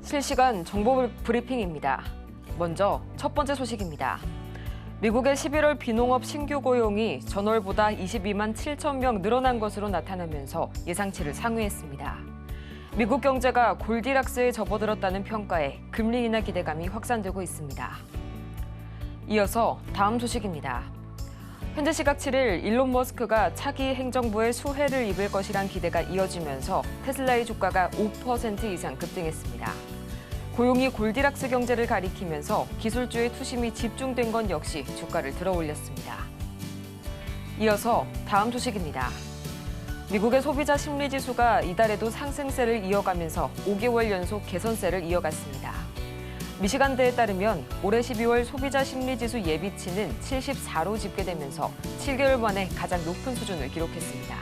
실시간 정보 브리핑입니다. 먼저 첫 번째 소식입니다. 미국의 11월 비농업 신규 고용이 전월보다 22만 7천 명 늘어난 것으로 나타나면서 예상치를 상회했습니다. 미국 경제가 골디락스에 접어들었다는 평가에 금리 인하 기대감이 확산되고 있습니다. 이어서 다음 소식입니다. 현재 시각 7일 일론 머스크가 차기 행정부의 수혜를 입을 것이란 기대가 이어지면서 테슬라의 주가가 5% 이상 급등했습니다. 고용이 골디락스 경제를 가리키면서 기술주의 투심이 집중된 건 역시 주가를 들어올렸습니다. 이어서 다음 소식입니다. 미국의 소비자 심리지수가 이달에도 상승세를 이어가면서 5개월 연속 개선세를 이어갔습니다. 미시간대에 따르면 올해 12월 소비자 심리지수 예비치는 74로 집계되면서 7개월 만에 가장 높은 수준을 기록했습니다.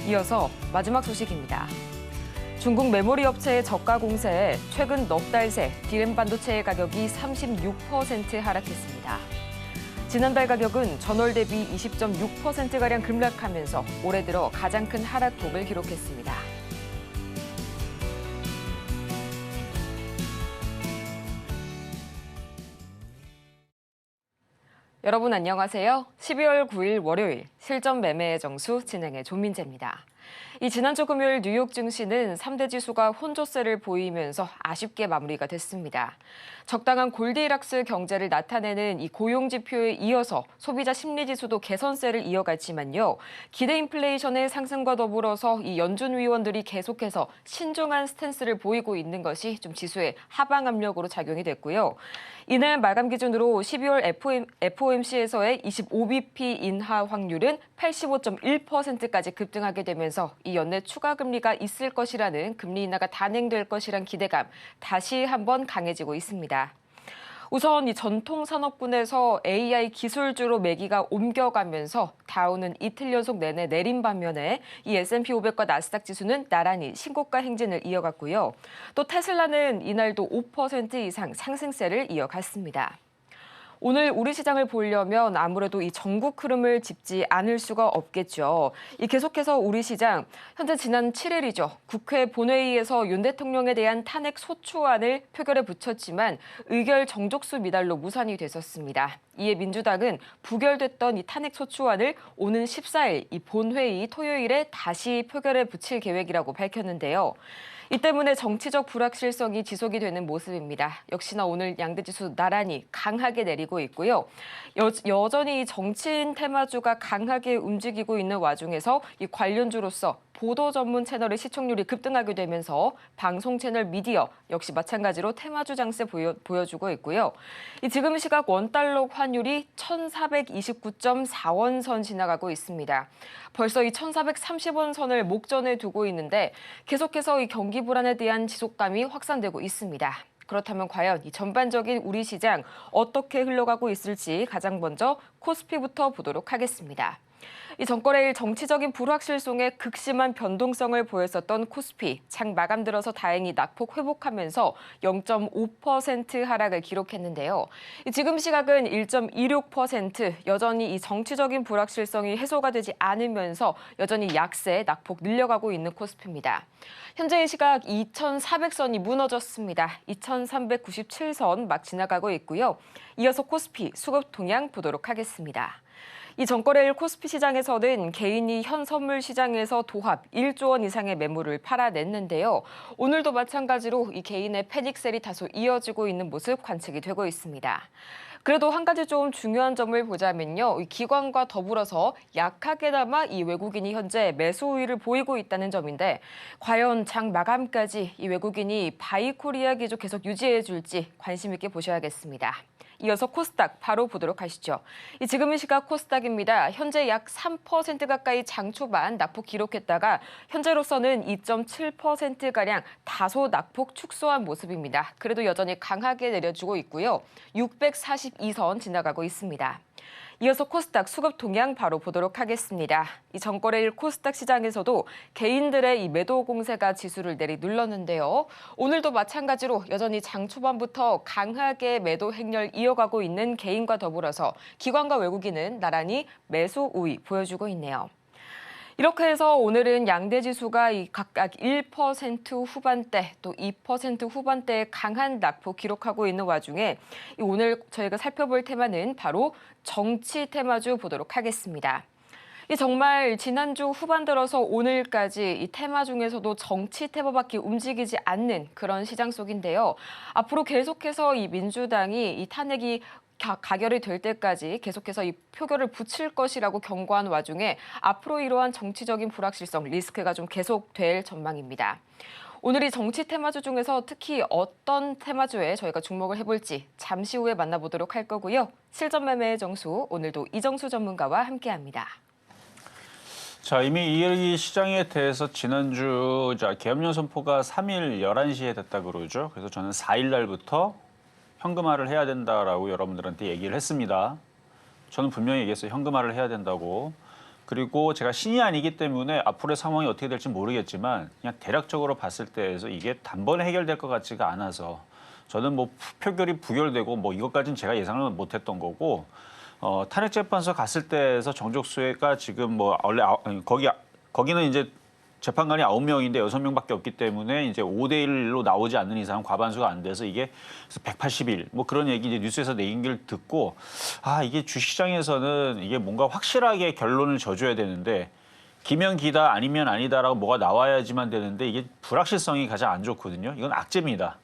이어서 마지막 소식입니다. 중국 메모리 업체의 저가 공세에 최근 넉 달 새 디램 반도체의 가격이 36% 하락했습니다. 지난달 가격은 전월 대비 20.6%가량 급락하면서 올해 들어 가장 큰 하락폭을 기록했습니다. 여러분 안녕하세요. 12월 9일 월요일 실전 매매의 정수 진행의 조민재입니다. 지난주 금요일 뉴욕 증시는 3대 지수가 혼조세를 보이면서 아쉽게 마무리가 됐습니다. 적당한 골디락스 경제를 나타내는 이 고용 지표에 이어서 소비자 심리 지수도 개선세를 이어갔지만요. 기대 인플레이션의 상승과 더불어서 이 연준 위원들이 계속해서 신중한 스탠스를 보이고 있는 것이 좀 지수의 하방 압력으로 작용이 됐고요. 이날 마감 기준으로 12월 FOMC에서의 25bp 인하 확률은 85.1%까지 급등하게 되면서 이 연내 추가 금리가 있을 것이라는 금리 인하가 단행될 것이란 기대감 다시 한번 강해지고 있습니다. 우선 이 전통 산업군에서 AI 기술주로 매기가 옮겨가면서 다우는 이틀 연속 내내 내린 반면에 이 S&P 500과 나스닥 지수는 나란히 신고가 행진을 이어갔고요. 또 테슬라는 이날도 5% 이상 상승세를 이어갔습니다. 오늘 우리 시장을 보려면 아무래도 이 전국 흐름을 짚지 않을 수가 없겠죠. 계속해서 우리 시장, 현재 지난 7일이죠. 국회 본회의에서 윤 대통령에 대한 탄핵 소추안을 표결에 붙였지만 의결 정족수 미달로 무산이 됐었습니다. 이에 민주당은 부결됐던 이 탄핵 소추안을 오는 14일 이 본회의 토요일에 다시 표결에 붙일 계획이라고 밝혔는데요. 이 때문에 정치적 불확실성이 지속이 되는 모습입니다. 역시나 오늘 양대 지수 나란히 강하게 내리고 있고요. 여전히 정치인 테마주가 강하게 움직이고 있는 와중에서 이 관련주로서 보도 전문 채널의 시청률이 급등하게 되면서 방송 채널 미디어 역시 마찬가지로 테마주 장세 보여주고 있고요. 지금 시각 원달러 환율이 1,429.4원 선 지나가고 있습니다. 벌써 이 1,430원 선을 목전에 두고 있는데 계속해서 이 경기 불안에 대한 지속감이 확산되고 있습니다. 그렇다면 과연 이 전반적인 우리 시장 어떻게 흘러가고 있을지 가장 먼저 코스피부터 보도록 하겠습니다. 이 전거래일 정치적인 불확실성에 극심한 변동성을 보였었던 코스피, 장 마감 들어서 다행히 낙폭 회복하면서 0.5% 하락을 기록했는데요. 지금 시각은 1.26%, 여전히 이 정치적인 불확실성이 해소가 되지 않으면서 여전히 약세, 낙폭 늘려가고 있는 코스피입니다. 현재 시각 2,400선이 무너졌습니다. 2,397선 막 지나가고 있고요. 이어서 코스피 수급 동향 보도록 하겠습니다. 이 전거래일 코스피 시장에서는 개인이 현 선물 시장에서 도합 1조 원 이상의 매물을 팔아냈는데요. 오늘도 마찬가지로 이 개인의 패닉셀이 다소 이어지고 있는 모습 관측이 되고 있습니다. 그래도 한 가지 좀 중요한 점을 보자면요. 이 기관과 더불어서 약하게나마 이 외국인이 현재 매수 우위를 보이고 있다는 점인데 과연 장 마감까지 이 외국인이 바이코리아 기조 계속 유지해줄지 관심 있게 보셔야겠습니다. 이어서 코스닥 바로 보도록 하시죠. 지금 이 시각 코스닥입니다. 현재 약 3% 가까이 장 초반 낙폭 기록했다가 현재로서는 2.7%가량 다소 낙폭 축소한 모습입니다. 그래도 여전히 강하게 내려주고 있고요. 642선 지나가고 있습니다. 이어서 코스닥 수급 동향 바로 보도록 하겠습니다. 이 전거래일 코스닥 시장에서도 개인들의 이 매도 공세가 지수를 내리눌렀는데요. 오늘도 마찬가지로 여전히 장 초반부터 강하게 매도 행렬 이어가고 있는 개인과 더불어서 기관과 외국인은 나란히 매수 우위 보여주고 있네요. 이렇게 해서 오늘은 양대 지수가 각각 1% 후반대 또 2% 후반대의 강한 낙폭 기록하고 있는 와중에 오늘 저희가 살펴볼 테마는 바로 정치 테마주 보도록 하겠습니다. 정말 지난주 후반 들어서 오늘까지 이 테마 중에서도 정치 테마밖에 움직이지 않는 그런 시장 속인데요. 앞으로 계속해서 이 민주당이 이 탄핵이 가결이 될 때까지 계속해서 이 표결을 붙일 것이라고 경고한 와중에 앞으로 이러한 정치적인 불확실성, 리스크가 좀 계속될 전망입니다. 오늘 이 정치 테마주 중에서 특히 어떤 테마주에 저희가 주목을 해볼지 잠시 후에 만나보도록 할 거고요. 실전 매매의 정수, 오늘도 이정수 전문가와 함께합니다. 자, 이미 이 시장에 대해서 지난주 계엄령 선포가 3일 11시에 됐다 그러죠. 그래서 저는 4일 날부터 현금화를 해야 된다라고 여러분들한테 얘기를 했습니다. 저는 분명히 얘기했어요. 현금화를 해야 된다고. 그리고 제가 신이 아니기 때문에 앞으로의 상황이 어떻게 될지 모르겠지만 그냥 대략적으로 봤을 때에서 이게 단번에 해결될 것 같지가 않아서 저는 뭐 표결이 부결되고 뭐 이것까지는 제가 예상을 못했던 거고 탄핵재판소 갔을 때에서 정족수가 지금 뭐 원래 거기는 이제 재판관이 9명인데 6명밖에 없기 때문에 이제 5대 1로 나오지 않는 이상 과반수가 안 돼서 이게 180일 뭐 그런 얘기 이제 뉴스에서 내긴 걸 듣고 이게 주식시장에서는 이게 뭔가 확실하게 결론을 져줘야 되는데 기면 기다 아니면 아니다라고 뭐가 나와야지만 되는데 이게 불확실성이 가장 안 좋거든요. 이건 악재입니다.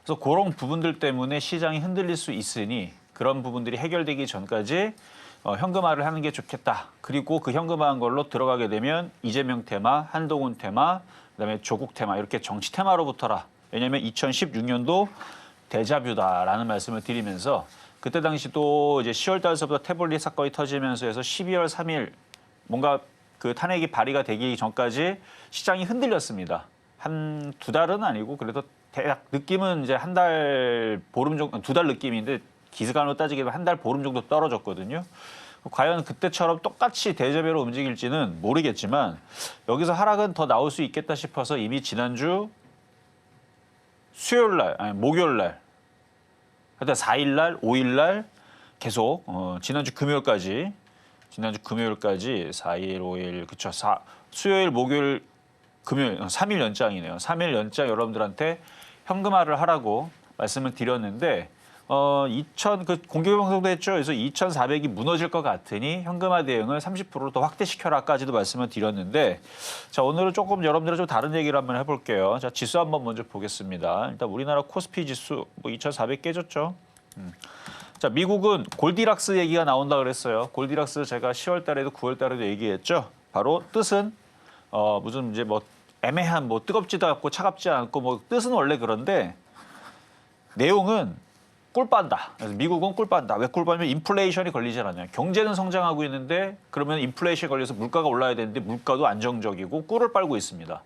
그래서 그런 부분들 때문에 시장이 흔들릴 수 있으니 그런 부분들이 해결되기 전까지 현금화를 하는 게 좋겠다. 그리고 그 현금화한 걸로 들어가게 되면 이재명 테마, 한동훈 테마, 그다음에 조국 테마 이렇게 정치 테마로부터라. 왜냐하면 2016년도 데자뷰다라는 말씀을 드리면서 그때 당시도 이제 10월 달서부터 태블릿 사건이 터지면서 해서 12월 3일 뭔가 그 탄핵이 발의가 되기 전까지 시장이 흔들렸습니다. 한 2달은 아니고 그래도 대략 느낌은 이제 한 달 보름 정도, 2달 느낌인데 기간으로 따지게 되면 한 달 보름 정도 떨어졌거든요. 과연 그때처럼 똑같이 대저배로 움직일지는 모르겠지만 여기서 하락은 더 나올 수 있겠다 싶어서 이미 지난주 목요일 날, 하여튼 4일 날, 5일 날 계속 지난주 금요일까지 4일, 5일 그쵸? 수요일, 목요일, 금요일 3일 연장이네요. 3일 연장 여러분들한테 현금화를 하라고 말씀을 드렸는데 그 공개 방송도 했죠. 그래서 2,400이 무너질 것 같으니 현금화 대응을 30%로 더 확대시켜라까지도 말씀을 드렸는데 자, 오늘은 조금 여러분들과 좀 다른 얘기를 한번 해볼게요. 자, 지수 한번 먼저 보겠습니다. 일단 우리나라 코스피 지수 뭐 2,400 깨졌죠. 자, 미국은 골디락스 얘기가 나온다 그랬어요. 골디락스 제가 10월 달에도 9월 달에도 얘기했죠. 바로 뜻은 무슨 이제 뭐 애매한 뭐 뜨겁지도 않고 차갑지 않고 뭐 뜻은 원래 그런데 내용은 꿀 빤다. 그래서 미국은 꿀 빤다. 왜 꿀 빠냐면 인플레이션이 걸리지 않아요. 경제는 성장하고 있는데 그러면 인플레이션이 걸려서 물가가 올라야 되는데 물가도 안정적이고 꿀을 빨고 있습니다.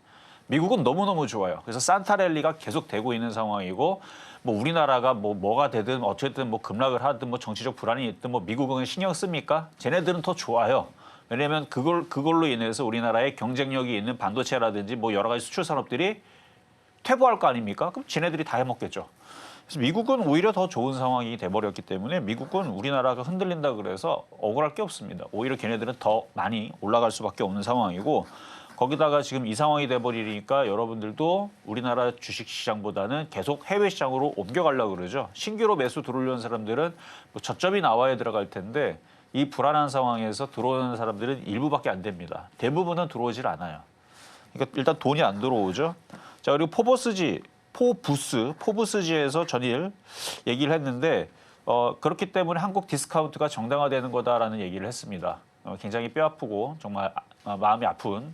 미국은 너무너무 좋아요. 그래서 산타랠리가 계속 되고 있는 상황이고 뭐 우리나라가 뭐가 되든 어쨌든 뭐 급락을 하든 뭐 정치적 불안이 있든 뭐 미국은 신경 씁니까? 쟤네들은 더 좋아요. 왜냐하면 그걸로 인해서 우리나라의 경쟁력이 있는 반도체라든지 뭐 여러 가지 수출 산업들이 퇴보할 거 아닙니까? 그럼 쟤네들이 다 해먹겠죠. 그래서 미국은 오히려 더 좋은 상황이 돼버렸기 때문에 미국은 우리나라가 흔들린다 그래서 억울할 게 없습니다. 오히려 걔네들은 더 많이 올라갈 수밖에 없는 상황이고 거기다가 지금 이 상황이 돼버리니까 여러분들도 우리나라 주식시장보다는 계속 해외 시장으로 옮겨가려고 그러죠. 신규로 매수 들어오려는 사람들은 뭐 저점이 나와야 들어갈 텐데 이 불안한 상황에서 들어오는 사람들은 일부밖에 안 됩니다. 대부분은 들어오질 않아요. 그러니까 일단 돈이 안 들어오죠. 자, 그리고 포브스지에서 전일 얘기를 했는데 그렇기 때문에 한국 디스카운트가 정당화되는 거다라는 얘기를 했습니다. 굉장히 뼈아프고 정말 마음이 아픈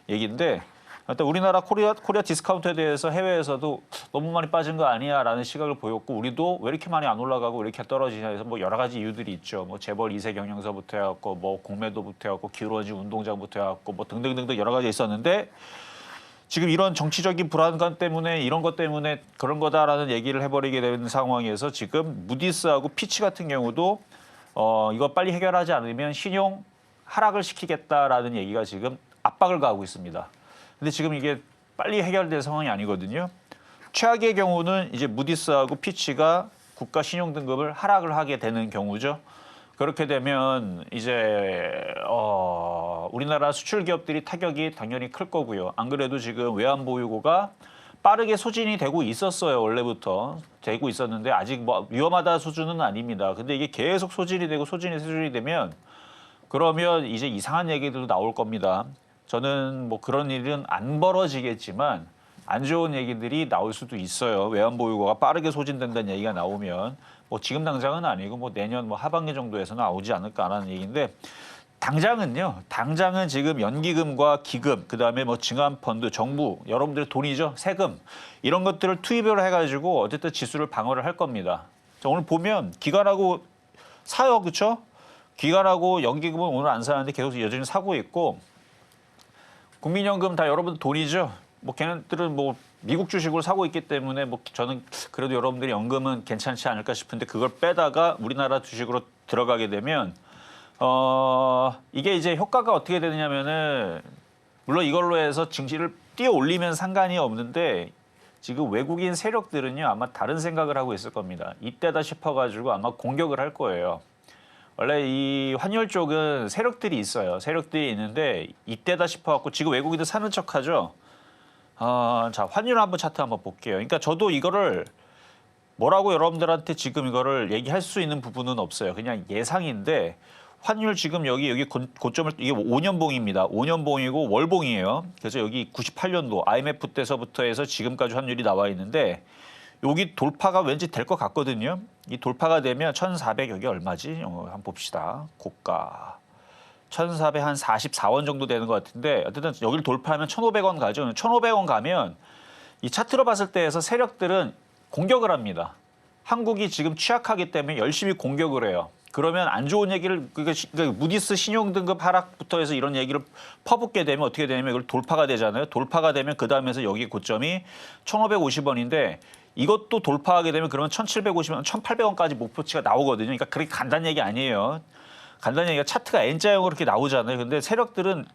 얘기인데 일단 우리나라 코리아 디스카운트에 대해서 해외에서도 너무 많이 빠진 거 아니야라는 시각을 보였고 우리도 왜 이렇게 많이 안 올라가고 왜 이렇게 떨어지냐 해서 뭐 여러 가지 이유들이 있죠. 뭐 재벌 2세 경영서부터 해갖고 뭐 공매도부터 해갖고 기울어진 운동장부터 해갖고 뭐 등등등등 여러 가지 있었는데 지금 이런 정치적인 불안감 때문에 이런 것 때문에 그런 거다라는 얘기를 해버리게 되는 상황에서 지금 무디스하고 피치 같은 경우도 이거 빨리 해결하지 않으면 신용 하락을 시키겠다라는 얘기가 지금 압박을 가하고 있습니다. 근데 지금 이게 빨리 해결될 상황이 아니거든요. 최악의 경우는 이제 무디스하고 피치가 국가 신용 등급을 하락을 하게 되는 경우죠. 그렇게 되면 이제 우리나라 수출 기업들이 타격이 당연히 클 거고요. 안 그래도 지금 외환 보유고가 빠르게 소진이 되고 있었어요. 원래부터 되고 있었는데 아직 뭐 위험하다 수준은 아닙니다. 근데 이게 계속 소진이 되고 소진이 되면 그러면 이제 이상한 얘기들도 나올 겁니다. 저는 뭐 그런 일은 안 벌어지겠지만 안 좋은 얘기들이 나올 수도 있어요. 외환 보유고가 빠르게 소진된다는 얘기가 나오면 뭐 지금 당장은 아니고 뭐 내년 뭐 하반기 정도에서 나오지 않을까라는 얘기인데 당장은 지금 연기금과 기금, 그다음에 뭐 증환펀드, 정부, 여러분들의 돈이죠. 세금 이런 것들을 투입을 해가지고 어쨌든 지수를 방어를 할 겁니다. 자, 오늘 보면 기관하고 사요, 그렇죠? 기관하고 연기금은 오늘 안 사는데 계속 여전히 사고 있고 국민연금 다 여러분들 돈이죠. 뭐 걔네들은 뭐 미국 주식으로 사고 있기 때문에 뭐 저는 그래도 여러분들이 연금은 괜찮지 않을까 싶은데 그걸 빼다가 우리나라 주식으로 들어가게 되면 이게 이제 효과가 어떻게 되느냐면은 물론 이걸로 해서 증시를 뛰어 올리면 상관이 없는데 지금 외국인 세력들은요 아마 다른 생각을 하고 있을 겁니다. 이때다 싶어가지고 아마 공격을 할 거예요. 원래 이 환율 쪽은 세력들이 있어요. 세력들이 있는데 이때다 싶어갖고 지금 외국인들 사는 척하죠. 자 환율 한번 차트 한번 볼게요. 그러니까 저도 이거를 뭐라고 여러분들한테 지금 이거를 얘기할 수 있는 부분은 없어요. 그냥 예상인데 환율 지금 여기 고점을 이게 5년봉입니다. 5년봉이고 월봉이에요. 그래서 여기 98년도 IMF 때서부터 해서 지금까지 환율이 나와 있는데 여기 돌파가 왠지 될 것 같거든요. 이 돌파가 되면 1,400 여기 얼마지? 한번 봅시다. 고가 1,444원 정도 되는 것 같은데 어쨌든 여기를 돌파하면 1,500원 가죠. 1,500원 가면 이 차트로 봤을 때에서 세력들은 공격을 합니다. 한국이 지금 취약하기 때문에 열심히 공격을 해요. 그러면 안 좋은 얘기를 그러니까 무디스 신용등급 하락부터 해서 이런 얘기를 퍼붓게 되면 어떻게 되냐면 이걸 돌파가 되잖아요. 돌파가 되면 그 다음에서 여기 고점이 1,550원인데 이것도 돌파하게 되면 그러면 1,750원, 1,800원까지 목표치가 나오거든요. 그러니까 그렇게 간단한 얘기 아니에요. 간단한 얘기가 차트가 N자형으로 이렇게 나오잖아요. 근데 세력들은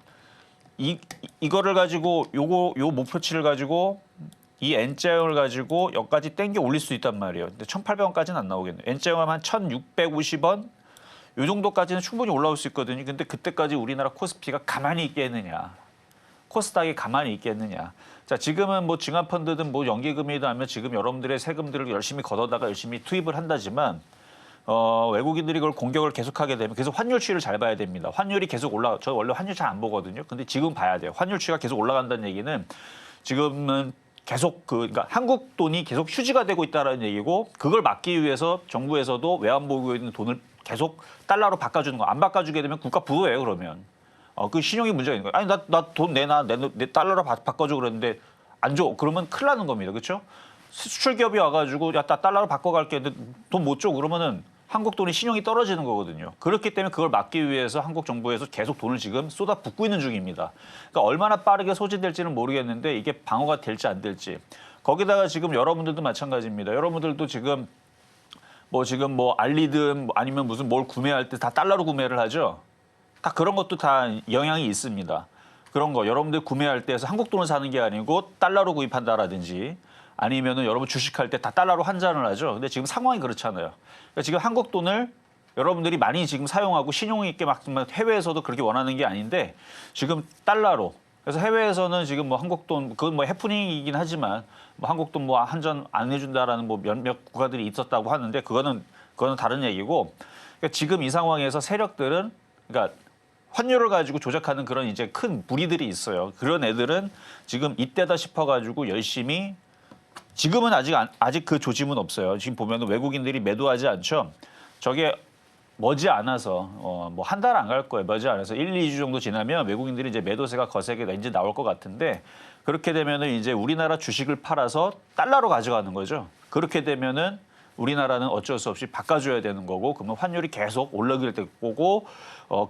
이거를 가지고 요 목표치를 가지고 이 N자형을 가지고 여기까지 땡겨 올릴 수 있단 말이에요. 근데 1,800원까지는 안 나오겠네요. N자형 하면 1,650원 요 정도까지는 충분히 올라올 수 있거든요. 근데 그때까지 우리나라 코스피가 가만히 있겠느냐. 코스닥이 가만히 있겠느냐. 자, 지금은 뭐 증환펀드든 뭐 연기금이든 하면 지금 여러분들의 세금들을 열심히 걷어다가 열심히 투입을 한다지만 외국인들이 그걸 공격을 계속하게 되면 그래서 환율 추이를 잘 봐야 됩니다. 환율이 계속 저 원래 환율 잘 안 보거든요. 근데 지금 봐야 돼요. 환율 추이가 계속 올라간다는 얘기는 지금은 계속 그러니까 한국 돈이 계속 휴지가 되고 있다는 얘기고 그걸 막기 위해서 정부에서도 외환 보유고에 있는 돈을 계속 달러로 바꿔주는 거. 안 바꿔주게 되면 국가 부도예요. 그러면 그 신용이 문제가 있는 거예요. 아니 나 돈 내 달러로 바꿔줘 그랬는데 안 줘. 그러면 큰일 나는 겁니다. 그렇죠? 수출 기업이 와가지고 야 나 달러로 바꿔갈게 근데 돈 못 줘. 그러면은 한국 돈이 신용이 떨어지는 거거든요. 그렇기 때문에 그걸 막기 위해서 한국 정부에서 계속 돈을 지금 쏟아붓고 있는 중입니다. 그러니까 얼마나 빠르게 소진될지는 모르겠는데 이게 방어가 될지 안 될지. 거기다가 지금 여러분들도 마찬가지입니다. 여러분들도 지금 뭐 알리든 아니면 무슨 뭘 구매할 때 다 달러로 구매를 하죠. 다 그런 것도 다 영향이 있습니다. 그런 거 여러분들 구매할 때에서 한국 돈을 사는 게 아니고 달러로 구입한다라든지 아니면은 여러분 주식할 때 다 달러로 환전을 하죠. 근데 지금 상황이 그렇잖아요. 그러니까 지금 한국 돈을 여러분들이 많이 지금 사용하고 신용 있게 막 해외에서도 그렇게 원하는 게 아닌데 지금 달러로. 그래서 해외에서는 지금 뭐 한국 돈 그건 뭐 해프닝이긴 하지만 뭐 한국 돈 뭐 환전 안 해준다라는 뭐 몇몇 국가들이 있었다고 하는데 그거는 다른 얘기고. 그러니까 지금 이 상황에서 세력들은 그러니까 환율을 가지고 조작하는 그런 이제 큰 무리들이 있어요. 그런 애들은 지금 이때다 싶어가지고 열심히 지금은 아직 그 조짐은 없어요. 지금 보면은 외국인들이 매도하지 않죠. 저게 머지않아서 뭐 한 달 안 갈 거예요. 머지않아서 1, 2주 정도 지나면 외국인들이 이제 매도세가 거세게 이제 나올 것 같은데 그렇게 되면은 이제 우리나라 주식을 팔아서 달러로 가져가는 거죠. 그렇게 되면은 우리나라는 어쩔 수 없이 바꿔줘야 되는 거고 그러면 환율이 계속 올라갈 거고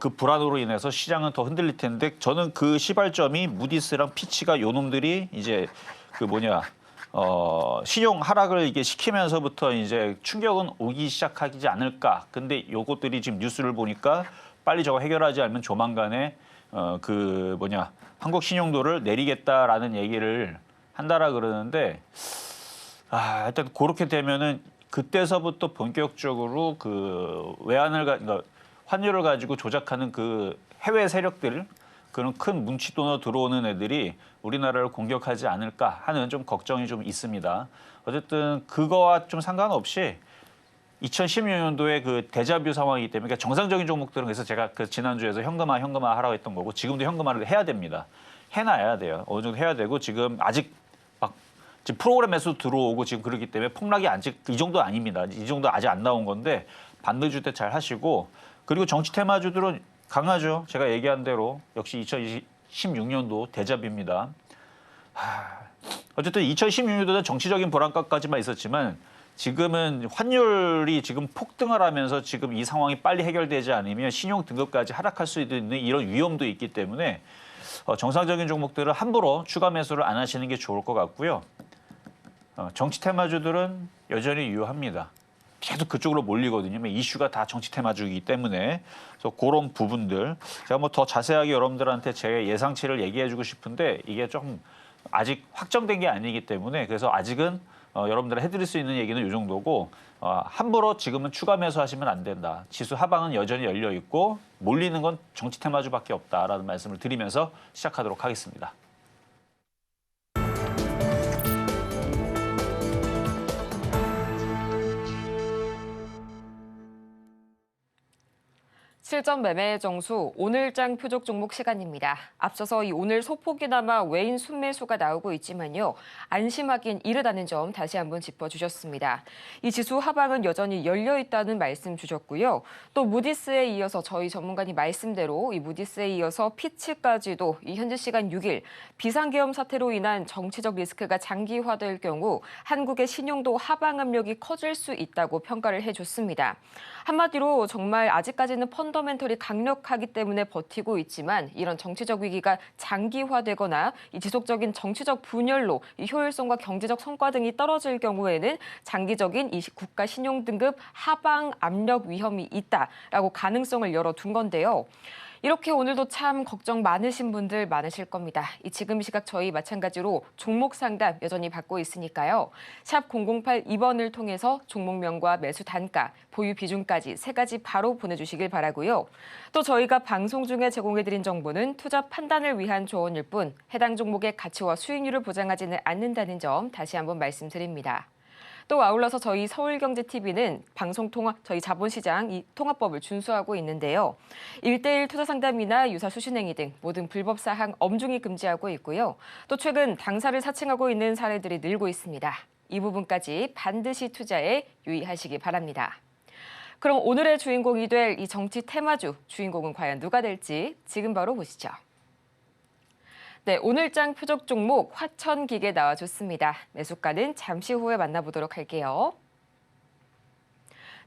그 불안으로 인해서 시장은 더 흔들릴 텐데 저는 그 시발점이 무디스랑 피치가 요놈들이 이제 신용 하락을 이게 시키면서부터 이제 충격은 오기 시작하지 않을까. 근데 요것들이 지금 뉴스를 보니까 빨리 저거 해결하지 않으면 조만간에 한국 신용도를 내리겠다라는 얘기를 한다라 그러는데 일단 그렇게 되면은 그때서부터 본격적으로 그 외환을 그러니까 환율을 가지고 조작하는 그 해외 세력들, 그런 큰 뭉치돈으로 들어오는 애들이 우리나라를 공격하지 않을까 하는 좀 걱정이 좀 있습니다. 어쨌든 그거와 좀 상관없이 2016년도에 그 데자뷰 상황이기 때문에 그러니까 정상적인 종목들은 그래서 제가 그 지난주에서 현금화 하라고 했던 거고 지금도 현금화를 해야 됩니다. 해놔야 돼요. 어느 정도 해야 되고 지금 아직 막 지금 프로그램 매수 들어오고 지금 그러기 때문에 폭락이 아직 이 정도 아닙니다. 이 정도 아직 안 나온 건데 반등줄 때 잘 하시고 그리고 정치 테마주들은 강하죠. 제가 얘기한 대로 역시 2016년도 데자뷰입니다. 어쨌든 2016년도는 정치적인 불안감까지만 있었지만 지금은 환율이 지금 폭등을 하면서 지금 이 상황이 빨리 해결되지 않으면 신용 등급까지 하락할 수 있는 이런 위험도 있기 때문에 정상적인 종목들은 함부로 추가 매수를 안 하시는 게 좋을 것 같고요. 정치 테마주들은 여전히 유효합니다. 계속 그쪽으로 몰리거든요. 이슈가 다 정치 테마주이기 때문에 그래서 그런 부분들 제가 뭐 더 자세하게 여러분들한테 제 예상치를 얘기해주고 싶은데 이게 좀 아직 확정된 게 아니기 때문에 그래서 아직은 여러분들 해드릴 수 있는 얘기는 이 정도고 함부로 지금은 추가 매수하시면 안 된다. 지수 하방은 여전히 열려 있고 몰리는 건 정치 테마주밖에 없다라는 말씀을 드리면서 시작하도록 하겠습니다. 실전 매매의 정수 오늘장 표적 종목 시간입니다. 앞서서 이 오늘 소폭이나마 외인 순매수가 나오고 있지만요. 안심하긴 이르다는 점 다시 한번 짚어주셨습니다. 이 지수 하방은 여전히 열려 있다는 말씀 주셨고요. 또 무디스에 이어서 저희 전문가님 말씀대로 이 무디스에 이어서 피치까지도 이 현재 시간 6일 비상계엄 사태로 인한 정치적 리스크가 장기화될 경우 한국의 신용도 하방 압력이 커질 수 있다고 평가를 해줬습니다. 한마디로 정말 아직까지는 펀더멘털이 강력하기 때문에 버티고 있지만 이런 정치적 위기가 장기화되거나 이 지속적인 정치적 분열로 이 효율성과 경제적 성과 등이 떨어질 경우에는 장기적인 이 국가 신용 등급 하방 압력 위험이 있다라고 가능성을 열어둔 건데요. 이렇게 오늘도 참 걱정 많으신 분들 많으실 겁니다. 이 지금 시각 저희 마찬가지로 종목 상담 여전히 받고 있으니까요. 샵 0082번을 통해서 종목명과 매수 단가, 보유 비중까지 세 가지 바로 보내주시길 바라고요. 또 저희가 방송 중에 제공해드린 정보는 투자 판단을 위한 조언일 뿐 해당 종목의 가치와 수익률을 보장하지는 않는다는 점 다시 한번 말씀드립니다. 또 아울러서 저희 서울경제TV는 방송통합, 저희 자본시장 이 통합법을 준수하고 있는데요. 1:1 투자 상담이나 유사 수신행위 등 모든 불법 사항 엄중히 금지하고 있고요. 또 최근 당사를 사칭하고 있는 사례들이 늘고 있습니다. 이 부분까지 반드시 투자에 유의하시기 바랍니다. 그럼 오늘의 주인공이 될 이 정치 테마주 주인공은 과연 누가 될지 지금 바로 보시죠. 네, 오늘장 표적 종목 화천기계 나와줬습니다. 매수가는 잠시 후에 만나보도록 할게요.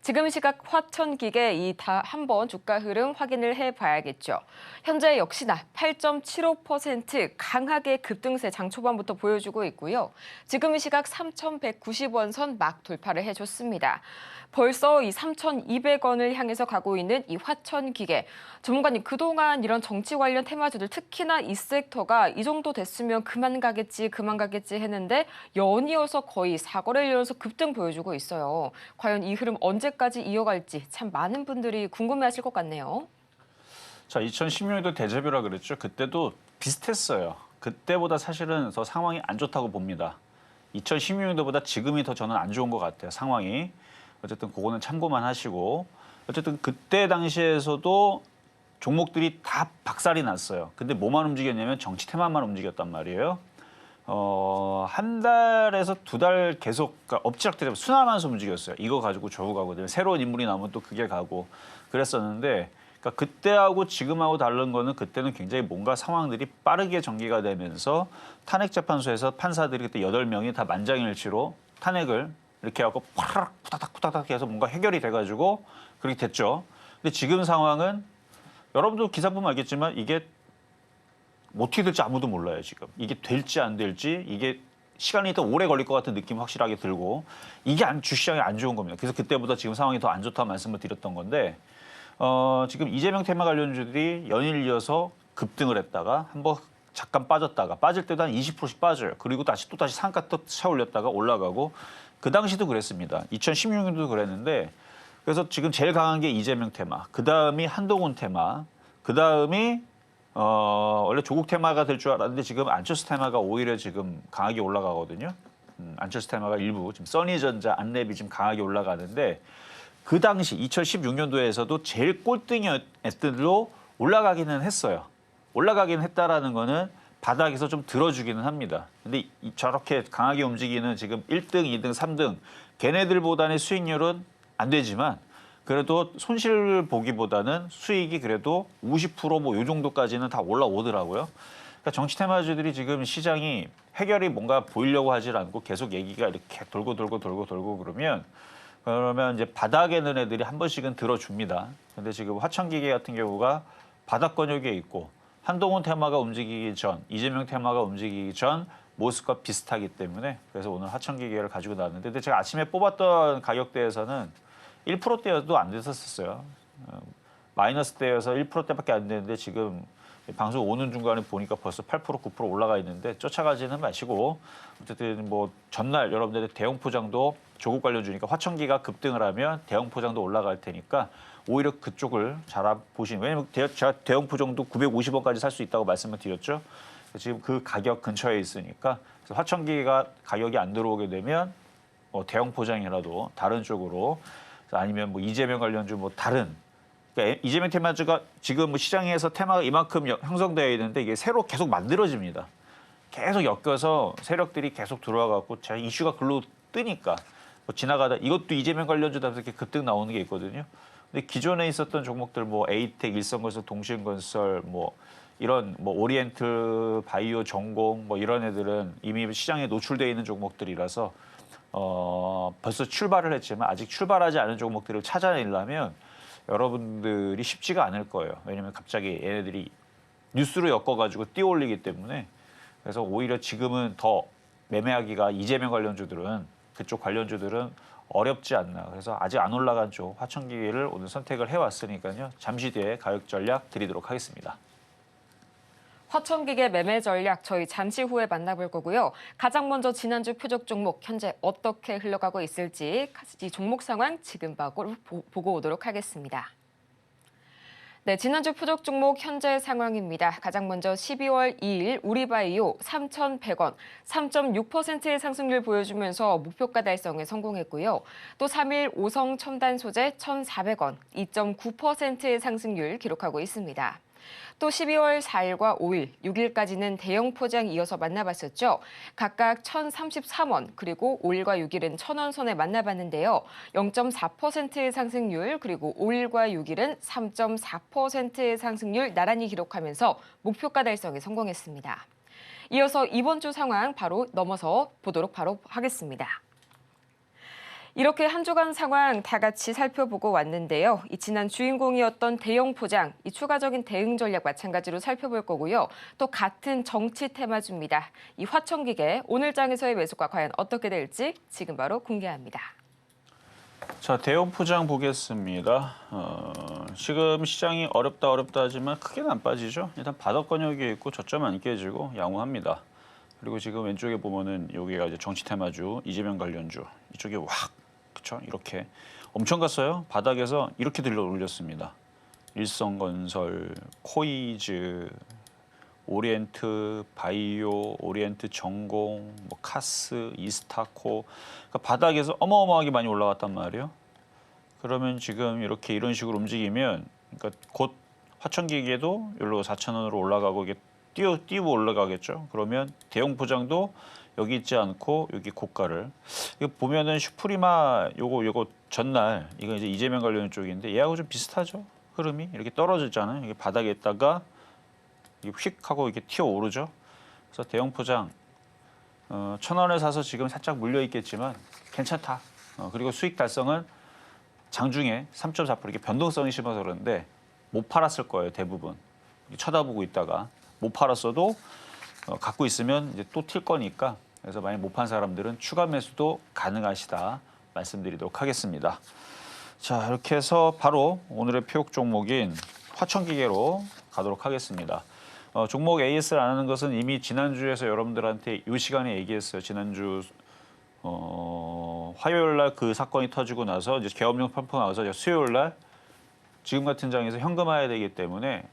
지금 시각 화천기계 이 다 한번 주가 흐름 확인을 해봐야겠죠. 현재 역시나 8.75% 강하게 급등세 장 초반부터 보여주고 있고요. 지금 시각 3,190원 선 막 돌파를 해줬습니다. 벌써 이 3,200원을 향해서 가고 있는 이 화천기계. 전문가님, 그동안 이런 정치 관련 테마주들 특히나 이 섹터가 이 정도 됐으면 그만 가겠지 했는데 연이어서 거의 4거래일 연속 급등 보여주고 있어요. 과연 이 흐름 언제까지 이어갈지 참 많은 분들이 궁금해하실 것 같네요. 자, 2016년도 데자뷰라 그랬죠. 그때도 비슷했어요. 그때보다 사실은 더 상황이 안 좋다고 봅니다. 2016년도보다 지금이 더 저는 안 좋은 것 같아요. 상황이. 어쨌든 그거는 참고만 하시고 어쨌든 그때 당시에서도 종목들이 다 박살이 났어요. 근데 뭐만 움직였냐면 정치 테마만 움직였단 말이에요. 한 달에서 두 달 계속 그러니까 엎치락뒤락 순환하면서 움직였어요. 이거 가지고 저거 가고 새로운 인물이 나오면 또 그게 가고 그랬었는데 그러니까 그때하고 지금하고 다른 거는 그때는 굉장히 뭔가 상황들이 빠르게 전개가 되면서 탄핵재판소에서 판사들이 그때 8명이 다 만장일치로 탄핵을 이렇게 하고 파락 후다닥 해서 뭔가 해결이 돼가지고 그렇게 됐죠. 근데 지금 상황은 여러분도 기사 보면 알겠지만 이게 어떻게 될지 아무도 몰라요, 지금. 이게 될지 안 될지, 이게 시간이 더 오래 걸릴 것 같은 느낌 확실하게 들고 이게 주시장에 안 좋은 겁니다. 그래서 그때보다 지금 상황이 더 안 좋다는 말씀을 드렸던 건데 지금 이재명 테마 관련주들이 연일 이어서 급등을 했다가 한번 잠깐 빠졌다가 빠질 때도 한 20%씩 빠져요. 그리고 다시 상가 또 차 올렸다가 올라가고 그 당시도 그랬습니다. 2016년도 그랬는데 그래서 지금 제일 강한 게 이재명 테마, 그 다음이 한동훈 테마, 그 다음이 원래 조국 테마가 될 줄 알았는데 지금 안철수 테마가 오히려 지금 강하게 올라가거든요. 안철수 테마가 일부 지금 써니전자, 안랩이 지금 강하게 올라가는데 그 당시 2016년도에서도 제일 꼴등이었던 올라가기는 했어요. 올라가기는 했다라는 거는 바닥에서 좀 들어주기는 합니다. 근데 저렇게 강하게 움직이는 지금 1등, 2등, 3등 걔네들보다는 수익률은 안 되지만 그래도 손실 보기보다는 수익이 그래도 50%뭐 요 정도까지는 다 올라오더라고요. 그러니까 정치 테마주들이 지금 시장이 해결이 뭔가 보이려고 하질 않고 계속 얘기가 이렇게 돌고 그러면 이제 바닥에 있는 애들이 한 번씩은 들어줍니다. 근데 지금 화천기계 같은 경우가 바닥권역에 있고 한동훈 테마가 움직이기 전, 이재명 테마가 움직이기 전 모습과 비슷하기 때문에 그래서 오늘 화천기계를 가지고 나왔는데 근데 제가 아침에 뽑았던 가격대에서는 1%대여도 안 됐었어요. 마이너스대여서 1%대밖에 안 되는데 지금 방송 오는 중간에 보니까 벌써 8%, 9% 올라가 있는데 쫓아가지는 마시고 어쨌든 뭐 전날 여러분들의 대형 포장도 조국 관련주니까 화천기가 급등을 하면 대형 포장도 올라갈 테니까 오히려 그쪽을 잘 보시는 왜냐면 제가 대형 포장도 950원까지 살 수 있다고 말씀을 드렸죠. 지금 그 가격 근처에 있으니까 그래서 화천기가 가격이 안 들어오게 되면 대형 포장이라도 다른 쪽으로 아니면 뭐 이재명 관련주 뭐 다른 그러니까 이재명 테마주가 지금 뭐 시장에서 테마가 이만큼 형성되어 있는데 이게 새로 계속 만들어집니다. 계속 엮여서 세력들이 계속 들어와갖고 자 이슈가 글로 뜨니까 뭐 지나가다 이것도 이재명 관련주다 이렇게 급등 나오는 게 있거든요. 근데 기존에 있었던 종목들 뭐 에이텍, 일성건설, 동신건설 뭐 이런 뭐 오리엔트, 바이오, 전공 뭐 이런 애들은 이미 시장에 노출되어 있는 종목들이라서 벌써 출발을 했지만 아직 출발하지 않은 종목들을 찾아내려면 여러분들이 쉽지가 않을 거예요. 왜냐하면 갑자기 얘네들이 뉴스로 엮어가지고 띄어올리기 때문에 그래서 오히려 지금은 더 매매하기가 이재명 관련주들은 그쪽 관련주들은 어렵지 않나. 그래서 아직 안 올라간 쪽 화천기계를 오늘 선택을 해왔으니까요. 잠시 뒤에 가격 전략 드리도록 하겠습니다. 화천기계 매매 전략 저희 잠시 후에 만나볼 거고요. 가장 먼저 지난주 표적 종목 현재 어떻게 흘러가고 있을지 이 종목 상황 지금 보고 오도록 하겠습니다. 네, 지난주 표적 종목 현재 상황입니다. 가장 먼저 12월 2일 우리바이오 3,100원, 3.6%의 상승률 보여주면서 목표가 달성에 성공했고요. 또 3일 오성 첨단 소재 1,400원, 2.9%의 상승률 기록하고 있습니다. 또 12월 4일과 5일, 6일까지는 대형 포장 이어서 만나봤었죠. 각각 1,033원, 그리고 5일과 6일은 1,000원 선에 만나봤는데요. 0.4%의 상승률, 그리고 5일과 6일은 3.4%의 상승률 나란히 기록하면서 목표가 달성에 성공했습니다. 이어서 이번 주 상황 바로 넘어서 보도록 하겠습니다. 이렇게 한 주간 상황 다 같이 살펴보고 왔는데요. 이 지난 주인공이었던 대형 포장, 이 추가적인 대응 전략 마찬가지로 살펴볼 거고요. 또 같은 정치 테마주입니다. 이 화천기계 오늘 장에서의 매수가 과연 어떻게 될지 지금 바로 공개합니다. 자, 대형 포장 보겠습니다. 지금 시장이 어렵다 하지만 크게는 안 빠지죠. 일단 바닥권역에 있고 저점 안 깨지고 양호합니다. 그리고 지금 왼쪽에 보면은 여기가 이제 정치 테마주, 이재명 관련주 이쪽에 확 그렇죠? 이렇게 엄청 갔어요. 바닥에서 이렇게 들러 올렸습니다. 일성건설, 코이즈, 오리엔트, 바이오, 오리엔트 전공, 뭐 카스, 이스타코 그러니까 바닥에서 어마어마하게 많이 올라갔단 말이에요. 그러면 지금 이렇게 이런 식으로 움직이면 그러니까 곧 화천기계도 여기로 4,000원으로 올라가고 이게 띄고 올라가겠죠. 그러면 대형 포장도 여기 있지 않고 여기 고가를 이거 보면은 슈프리마 요거 전날 이거 이제 이재명 관련 쪽인데 얘하고 좀 비슷하죠. 흐름이 이렇게 떨어졌잖아요. 이게 바닥에 있다가 휙 하고 이렇게 튀어 오르죠. 그래서 대형 포장 1,000원에 사서 지금 살짝 물려 있겠지만 괜찮다. 그리고 수익 달성은 장중에 3.4% 이렇게 변동성이 심해서 그런데 못 팔았을 거예요. 대부분 쳐다보고 있다가 못 팔았어도 갖고 있으면 이제 또 튈 거니까 그래서 만약 못 판 사람들은 추가 매수도 가능하시다 말씀드리도록 하겠습니다. 자, 이렇게 해서 바로 오늘의 표적 종목인 화천기계로 가도록 하겠습니다. 종목 AS를 안 하는 것은 이미 지난주에서 여러분들한테 이 시간에 얘기했어요. 지난주 화요일 날 그 사건이 터지고 나서 이제 계엄령 선포 나와서 이제 수요일 날 지금 같은 장에서 현금화해야 되기 때문에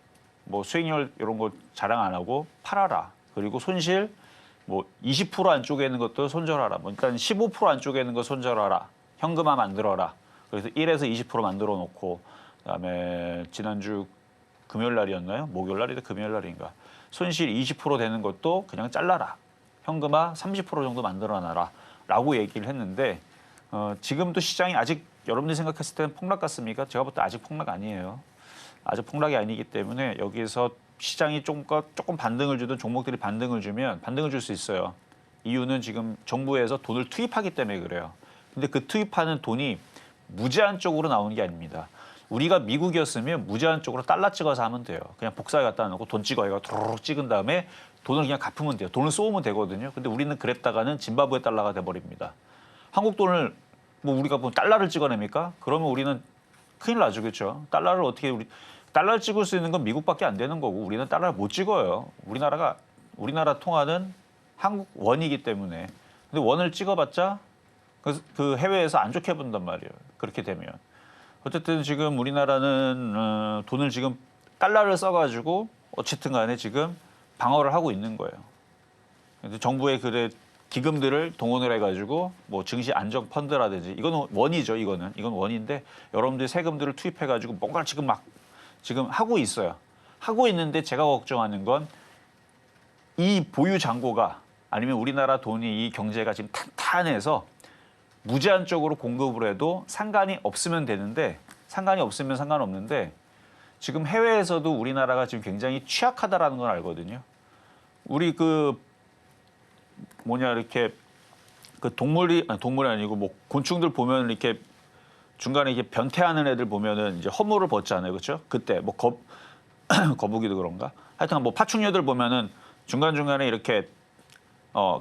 뭐 수익률 이런 거 자랑 안 하고 팔아라. 그리고 손실 뭐 20% 안쪽에 있는 것도 손절하라. 뭐 일단 15% 안쪽에 있는 거 손절하라. 현금화 만들어라. 그래서 1에서 20% 만들어 놓고 그다음에 지난주 금요일 날이었나요? 목요일 날이다 금요일 날인가. 손실 20% 되는 것도 그냥 잘라라. 현금화 30% 정도 만들어 놔라. 라고 얘기를 했는데 지금도 시장이 아직 여러분들이 생각했을 때는 폭락 같습니까? 제가 볼 때 아직 폭락 아니에요. 아직 폭락이 아니기 때문에 여기서 시장이 조금 반등을 주든 종목들이 반등을 주면 반등을 줄 수 있어요. 이유는 지금 정부에서 돈을 투입하기 때문에 그래요. 근데 그 투입하는 돈이 무제한적으로 나오는 게 아닙니다. 우리가 미국이었으면 무제한적으로 달러 찍어서 하면 돼요. 그냥 복사해 갖다 놓고 돈 찍어요. 도로록 찍은 다음에 돈을 그냥 갚으면 돼요. 돈을 쏘면 되거든요. 근데 우리는 그랬다가는 짐바브웨 달러가 돼버립니다. 한국 돈을 뭐 우리가 뭐 달러를 찍어냅니까? 그러면 우리는 큰일 나죠, 그렇죠? 달러를 찍을 수 있는 건 미국밖에 안 되는 거고 우리는 달러를 못 찍어요. 우리나라 통화는 한국 원이기 때문에. 근데 원을 찍어봤자 그 해외에서 안 좋게 본단 말이에요. 그렇게 되면. 어쨌든 지금 우리나라는 돈을 지금 달러를 써가지고 어쨌든 간에 지금 방어를 하고 있는 거예요. 그래서 정부의 기금들을 동원을 해가지고 뭐 증시 안정 펀드라든지 이건 원이죠. 이건 원인데 여러분들이 세금들을 투입해가지고 뭔가를 지금 하고 있어요. 하고 있는데 제가 걱정하는 건 이 보유 잔고가 아니면 우리나라 돈이 이 경제가 지금 탄탄해서 무제한적으로 공급을 해도 상관이 없으면 되는데 상관이 없으면 상관없는데 지금 해외에서도 우리나라가 지금 굉장히 취약하다라는 걸 알거든요. 우리 이렇게 동물이 아니고 뭐 곤충들 보면 이렇게 중간에 이렇게 변태하는 애들 보면은 이제 허물을 벗잖아요. 그렇죠? 그때 뭐 거북이도 그런가? 하여튼 뭐 파충류들 보면은 중간중간에 이렇게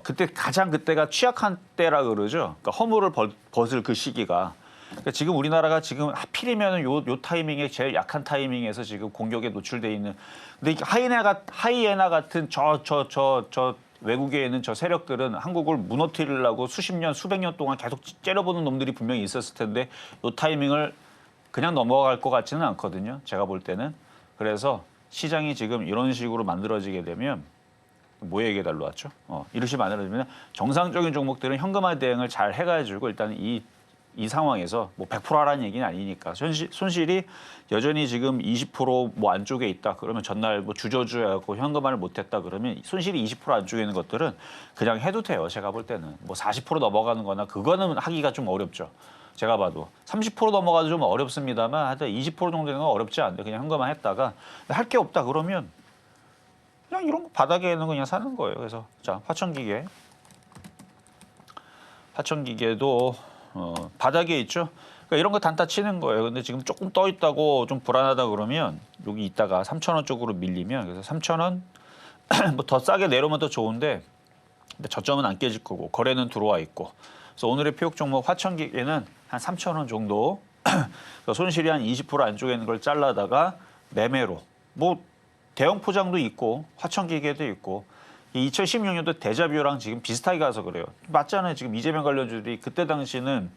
그때가 취약한 때라 그러죠. 그러니까 허물을 벗을 그 시기가. 그러니까 지금 우리나라가 지금 하필이면 요 타이밍에 제일 약한 타이밍에서 지금 공격에 노출돼 있는. 근데 하이에나 같은 저 외국에 있는 저 세력들은 한국을 무너뜨리려고 수백 년 동안 계속 째려보는 놈들이 분명히 있었을 텐데 요 타이밍을 그냥 넘어갈 것 같지는 않거든요. 제가 볼 때는. 그래서 시장이 지금 이런 식으로 만들어지게 되면 뭐 얘기해달로 왔죠? 이런 식으로 만들어지면 정상적인 종목들은 현금화 대응을 잘 해가지고 일단 이 상황에서 뭐 100% 하라는 얘기는 아니니까 손실이 여전히 지금 20% 안쪽에 있다. 그러면 전날 뭐 주저주저하고 현금화를 못했다. 그러면 손실이 20% 안쪽에 있는 것들은 그냥 해도 돼요. 제가 볼 때는 뭐 40% 넘어가는 거나 그거는 하기가 좀 어렵죠. 제가 봐도 30% 넘어가도 좀 어렵습니다만 하여튼 20% 정도 되는 건 어렵지 않은데 그냥 현금화 했다가 할 게 없다 그러면 그냥 이런 거 바닥에 있는 거 그냥 사는 거예요. 그래서 자 화천기계도 바닥에 있죠. 그러니까 이런 거 단타 치는 거예요. 근데 지금 조금 떠 있다고 좀 불안하다 그러면 여기 있다가 3,000원 쪽으로 밀리면 그래서 3,000원 뭐 더 싸게 내려오면 더 좋은데 저점은 안 깨질 거고 거래는 들어와 있고. 그래서 오늘의 표역 종목 화천기계는 한 3,000원 정도 손실이 한 20% 안쪽에 있는 걸 잘라다가 매매로 뭐 대형 포장도 있고 화천기계도 있고 2016년도 데자뷰랑 지금 비슷하게 가서 그래요. 맞잖아요. 지금 이재명 관련주들이 그때 당시는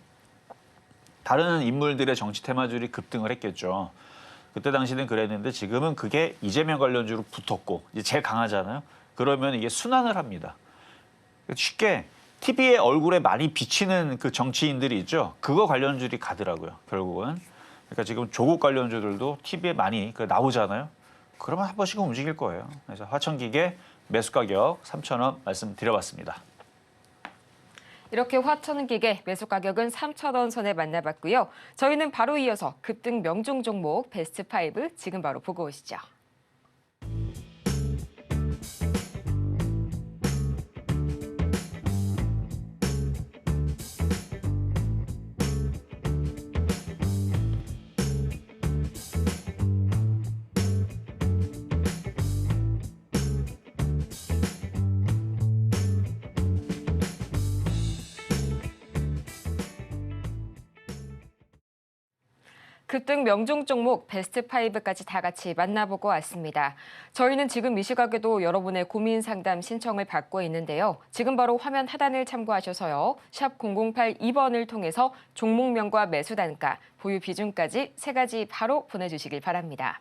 다른 인물들의 정치 테마주들이 급등을 했겠죠. 그때 당시는 그랬는데 지금은 그게 이재명 관련주로 붙었고 이제 제일 강하잖아요. 그러면 이게 순환을 합니다. 쉽게 TV에 얼굴에 많이 비치는 그 정치인들이 있죠. 그거 관련주들이 가더라고요. 결국은. 그러니까 지금 조국 관련주들도 TV에 많이 나오잖아요. 그러면 한 번씩은 움직일 거예요. 그래서 화천기계 매수 가격 3,000원 말씀드려봤습니다. 이렇게 화천기계 매수 가격은 3,000원 선에 만나봤고요. 저희는 바로 이어서 급등 명중 종목 베스트 5 지금 바로 보고 오시죠. 급등 명중 종목 베스트 5까지 다 같이 만나보고 왔습니다. 저희는 지금 이 시각에도 여러분의 고민 상담 신청을 받고 있는데요. 지금 바로 화면 하단을 참고하셔서요. 샵 0082번을 통해서 종목명과 매수 단가, 보유 비중까지 3가지 바로 보내주시길 바랍니다.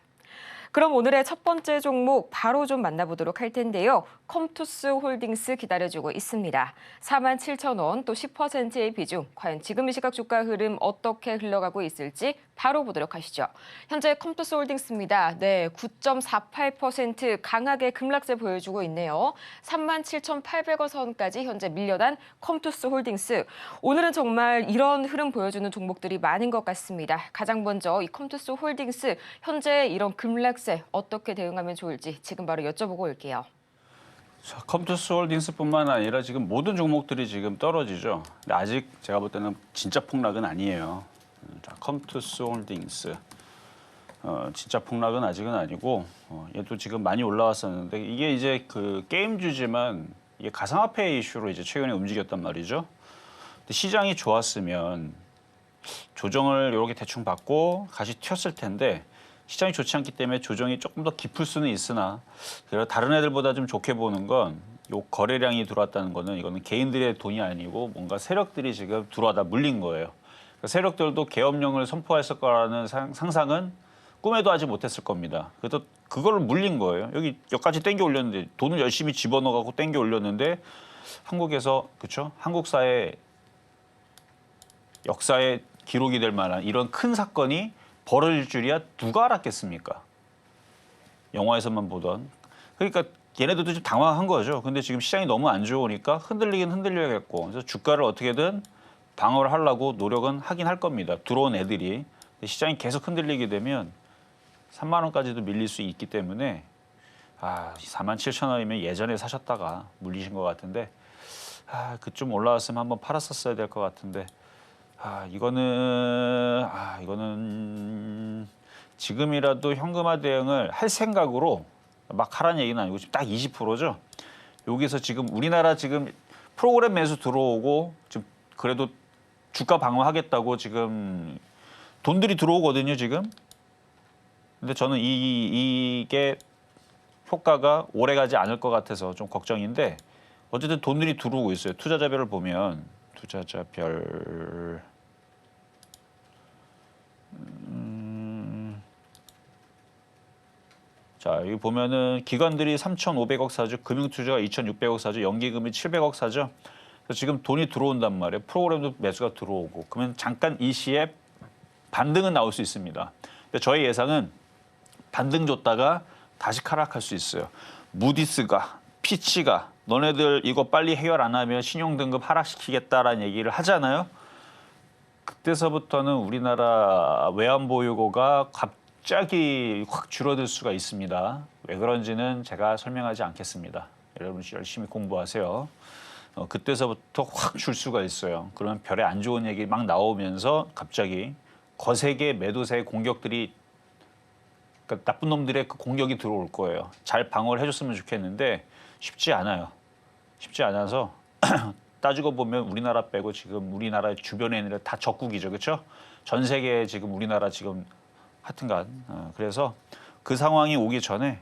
그럼 오늘의 첫 번째 종목 바로 좀 만나보도록 할 텐데요. 컴투스 홀딩스 기다려주고 있습니다. 47,000원 또 10%의 비중. 과연 지금 이 시각 주가 흐름 어떻게 흘러가고 있을지 바로 보도록 하시죠. 현재 컴투스 홀딩스입니다. 네, 9.48% 강하게 급락세 보여주고 있네요. 37,800원 선까지 현재 밀려난 컴투스 홀딩스. 오늘은 정말 이런 흐름 보여주는 종목들이 많은 것 같습니다. 가장 먼저 이 컴투스 홀딩스 현재 이런 급락세 어떻게 대응하면 좋을지 지금 바로 여쭤보고 올게요. 자, 컴투스 홀딩스뿐만 아니라 지금 모든 종목들이 지금 떨어지죠. 근데 아직 제가 볼 때는 진짜 폭락은 아니에요. 자, 컴투스 홀딩스 진짜 폭락은 아직은 아니고 얘도 지금 많이 올라왔었는데 이게 이제 그 게임주지만 이게 가상화폐 이슈로 이제 최근에 움직였단 말이죠. 근데 시장이 좋았으면 조정을 이렇게 대충 받고 다시 튀었을 텐데 시장이 좋지 않기 때문에 조정이 조금 더 깊을 수는 있으나 다른 애들보다 좀 좋게 보는 건 요 거래량이 들어왔다는 거는 이거는 개인들의 돈이 아니고 뭔가 세력들이 지금 들어와다 물린 거예요. 그러니까 세력들도 계엄령을 선포했을 거라는 상상은 꿈에도 하지 못했을 겁니다. 그래서 그걸 물린 거예요. 여기까지 땡겨 올렸는데 돈을 열심히 집어넣어갖고 땡겨 올렸는데 한국에서 그렇죠? 한국 사회 역사의 기록이 될 만한 이런 큰 사건이 벌어질 줄이야 누가 알았겠습니까? 영화에서만 보던. 그러니까 얘네들도 좀 당황한 거죠. 근데 지금 시장이 너무 안 좋으니까 흔들리긴 흔들려야겠고 그래서 주가를 어떻게든 방어를 하려고 노력은 하긴 할 겁니다. 들어온 애들이. 시장이 계속 흔들리게 되면 3만 원까지도 밀릴 수 있기 때문에 47,000원이면 예전에 사셨다가 물리신 것 같은데 그 좀 올라왔으면 한번 팔았었어야 될 것 같은데 이거는 지금이라도 현금화 대응을 할 생각으로 막 하라는 얘기는 아니고 지금 딱 20%죠. 여기서 지금 우리나라 지금 프로그램 매수 들어오고 지금 그래도 주가 방어하겠다고 지금 돈들이 들어오거든요, 지금. 근데 저는 이게 효과가 오래 가지 않을 것 같아서 좀 걱정인데 어쨌든 돈들이 들어오고 있어요. 투자자별을 보면 투자자별 자, 여기 보면은 기관들이 3,500억 사죠. 금융투자가 2,600억 사죠. 연기금이 700억 사죠. 그래서 지금 돈이 들어온단 말이에요. 프로그램도 매수가 들어오고. 그러면 잠깐 이 시에 반등은 나올 수 있습니다. 근데 저희 예상은 반등 줬다가 다시 하락할 수 있어요. 무디스가, 피치가 너네들 이거 빨리 해결 안 하면 신용등급 하락시키겠다라는 얘기를 하잖아요. 그때서부터는 우리나라 외환보유고가 갑자기 확 줄어들 수가 있습니다. 왜 그런지는 제가 설명하지 않겠습니다. 여러분 열심히 공부하세요. 그때서부터 확 줄 수가 있어요. 그러면 별에 안 좋은 얘기 막 나오면서 갑자기 거세게 매도세의 공격들이 그러니까 나쁜 놈들의 그 공격이 들어올 거예요. 잘 방어를 해줬으면 좋겠는데 쉽지 않아요. 쉽지 않아서 따지고 보면 우리나라 빼고 지금 우리나라 주변에 있는 다 적국이죠. 그렇죠? 전 세계에 지금 우리나라 지금 하여튼간 그래서 그 상황이 오기 전에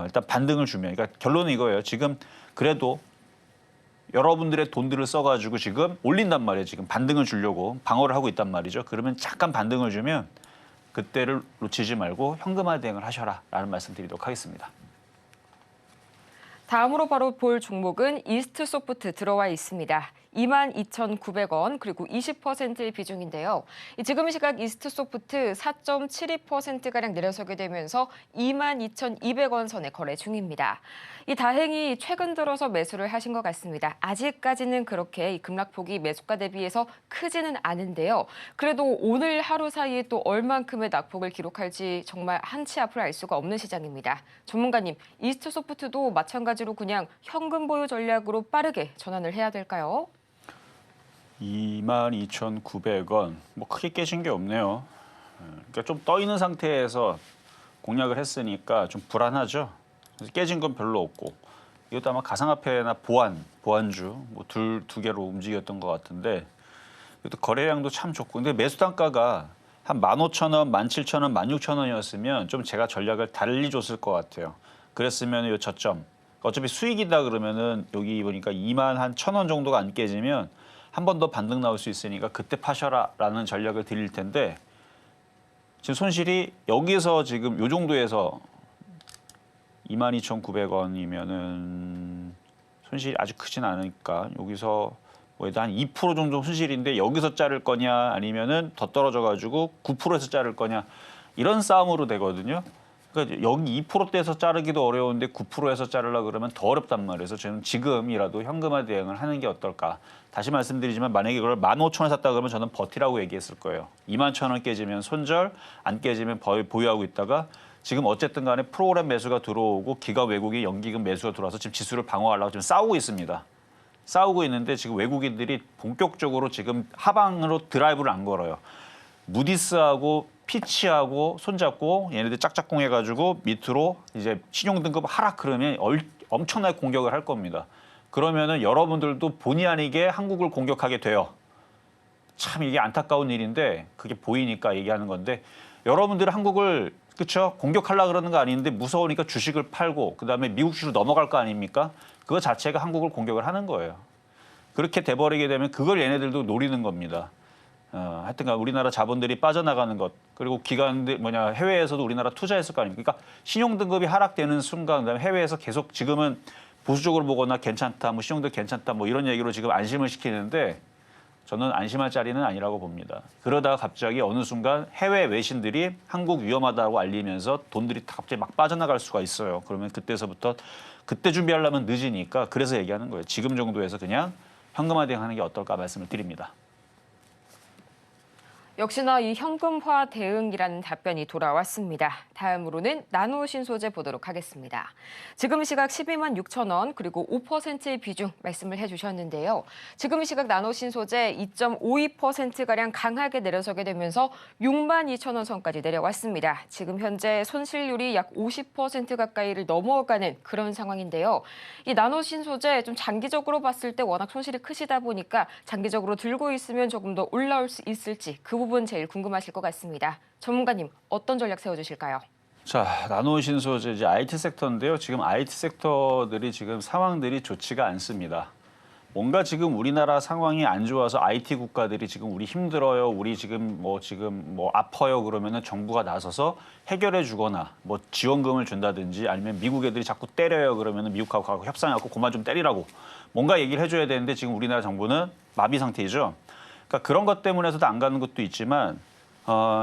일단 반등을 주면 그러니까 결론은 이거예요. 지금 그래도 여러분들의 돈들을 써가지고 지금 올린단 말이에요. 지금 반등을 주려고 방어를 하고 있단 말이죠. 그러면 잠깐 반등을 주면 그때를 놓치지 말고 현금화 대응을 하셔라 라는 말씀 드리도록 하겠습니다. 다음으로 바로 볼 종목은 이스트소프트 들어와 있습니다. 22,900원 그리고 20%의 비중인데요. 지금 이 시각 이스트소프트 4.72%가량 내려서게 되면서 22,200원 선에 거래 중입니다. 다행히 최근 들어서 매수를 하신 것 같습니다. 아직까지는 그렇게 이 급락폭이 매수가 대비해서 크지는 않은데요. 그래도 오늘 하루 사이에 또 얼만큼의 낙폭을 기록할지 정말 한치 앞을 알 수가 없는 시장입니다. 전문가님, 이스트소프트도 마찬가지로 그냥 현금 보유 전략으로 빠르게 전환을 해야 될까요? 22,900원 뭐 크게 깨진 게 없네요. 그러니까 좀 떠 있는 상태에서 공략을 했으니까 좀 불안하죠. 그래서 깨진 건 별로 없고 이것도 아마 가상화폐나 보안주 뭐 두 개로 움직였던 것 같은데 이것도 거래량도 참 좋고 근데 매수 단가가 한 15,000원, 17,000원, 16,000원이었으면 좀 제가 전략을 달리 줬을 것 같아요. 그랬으면 이 저점. 어차피 수익이다 그러면은 여기 보니까 21,000원 정도가 안 깨지면 한 번 더 반등 나올 수 있으니까 그때 파셔라라는 전략을 드릴 텐데 지금 손실이 여기서 지금 요 정도에서 22,900원이면은 손실이 아주 크진 않으니까 여기서 뭐에도 한 2% 정도 손실인데 여기서 자를 거냐 아니면은 더 떨어져 가지고 9%에서 자를 거냐 이런 싸움으로 되거든요. 그러니까 여기 2%대에서 자르기도 어려운데 9%에서 자르려 그러면 더 어렵단 말이에요. 그래서 저는 지금이라도 현금화 대응을 하는 게 어떨까. 다시 말씀드리지만 만약에 이걸 15,000원 샀다 그러면 저는 버티라고 얘기했을 거예요. 21,000원 깨지면 손절, 안 깨지면 보유하고 있다가 지금 어쨌든 간에 프로그램 매수가 들어오고 기가 외국이 연기금 매수가 들어와서 지금 지수를 방어하려고 지금 싸우고 있습니다. 싸우고 있는데 지금 외국인들이 본격적으로 지금 하방으로 드라이브를 안 걸어요. 무디스하고 피치하고 손잡고 얘네들 짝짝꿍 해가지고 밑으로 이제 신용등급 하락 그러면 엄청나게 공격을 할 겁니다. 그러면은 여러분들도 본의 아니게 한국을 공격하게 돼요. 참 이게 안타까운 일인데 그게 보이니까 얘기하는 건데 여러분들은 한국을 그렇죠? 공격하려고 그러는 거 아닌데 무서우니까 주식을 팔고 그다음에 미국 주로 넘어갈 거 아닙니까? 그거 자체가 한국을 공격을 하는 거예요. 그렇게 돼버리게 되면 그걸 얘네들도 노리는 겁니다. 하여튼간 우리나라 자본들이 빠져나가는 것 그리고 기관들 해외에서도 우리나라 투자했을 거 아닙니까? 그러니까 신용등급이 하락되는 순간 그다음에 해외에서 계속 지금은 보수적으로 보거나 괜찮다, 뭐 신용등 괜찮다, 뭐 이런 얘기로 지금 안심을 시키는데 저는 안심할 자리는 아니라고 봅니다. 그러다가 갑자기 어느 순간 해외 외신들이 한국 위험하다고 알리면서 돈들이 갑자기 막 빠져나갈 수가 있어요. 그러면 그때서부터 그때 준비하려면 늦으니까 그래서 얘기하는 거예요. 지금 정도에서 그냥 현금화 대응하는 게 어떨까 말씀을 드립니다. 역시나 이 현금화 대응이라는 답변이 돌아왔습니다. 다음으로는 나노 신소재 보도록 하겠습니다. 지금 시각 12만 6천 원 그리고 5%의 비중 말씀을 해주셨는데요. 지금 시각 나노 신소재 2.52%가량 강하게 내려서게 되면서 6만 2천 원 선까지 내려왔습니다. 지금 현재 손실률이 약 50% 가까이를 넘어가는 그런 상황인데요. 이 나노 신소재 좀 장기적으로 봤을 때 워낙 손실이 크시다 보니까 장기적으로 들고 있으면 조금 더 올라올 수 있을지 그 부분 제일 궁금하실 것 같습니다. 전문가님 어떤 전략 세워주실까요? 자, 나노 신소재 이제 IT 섹터인데요. 지금 IT 섹터들이 지금 상황들이 좋지가 않습니다. 뭔가 지금 우리나라 상황이 안 좋아서 IT 국가들이 지금 우리 힘들어요, 우리 지금 뭐 아파요 그러면은 정부가 나서서 해결해 주거나 뭐 지원금을 준다든지 아니면 미국 애들이 자꾸 때려요 그러면은 미국하고 가고 협상하고 그만 좀 때리라고 뭔가 얘기를 해줘야 되는데 지금 우리나라 정부는 마비 상태이죠. 그러니까 그런 것 때문에서도 안 가는 것도 있지만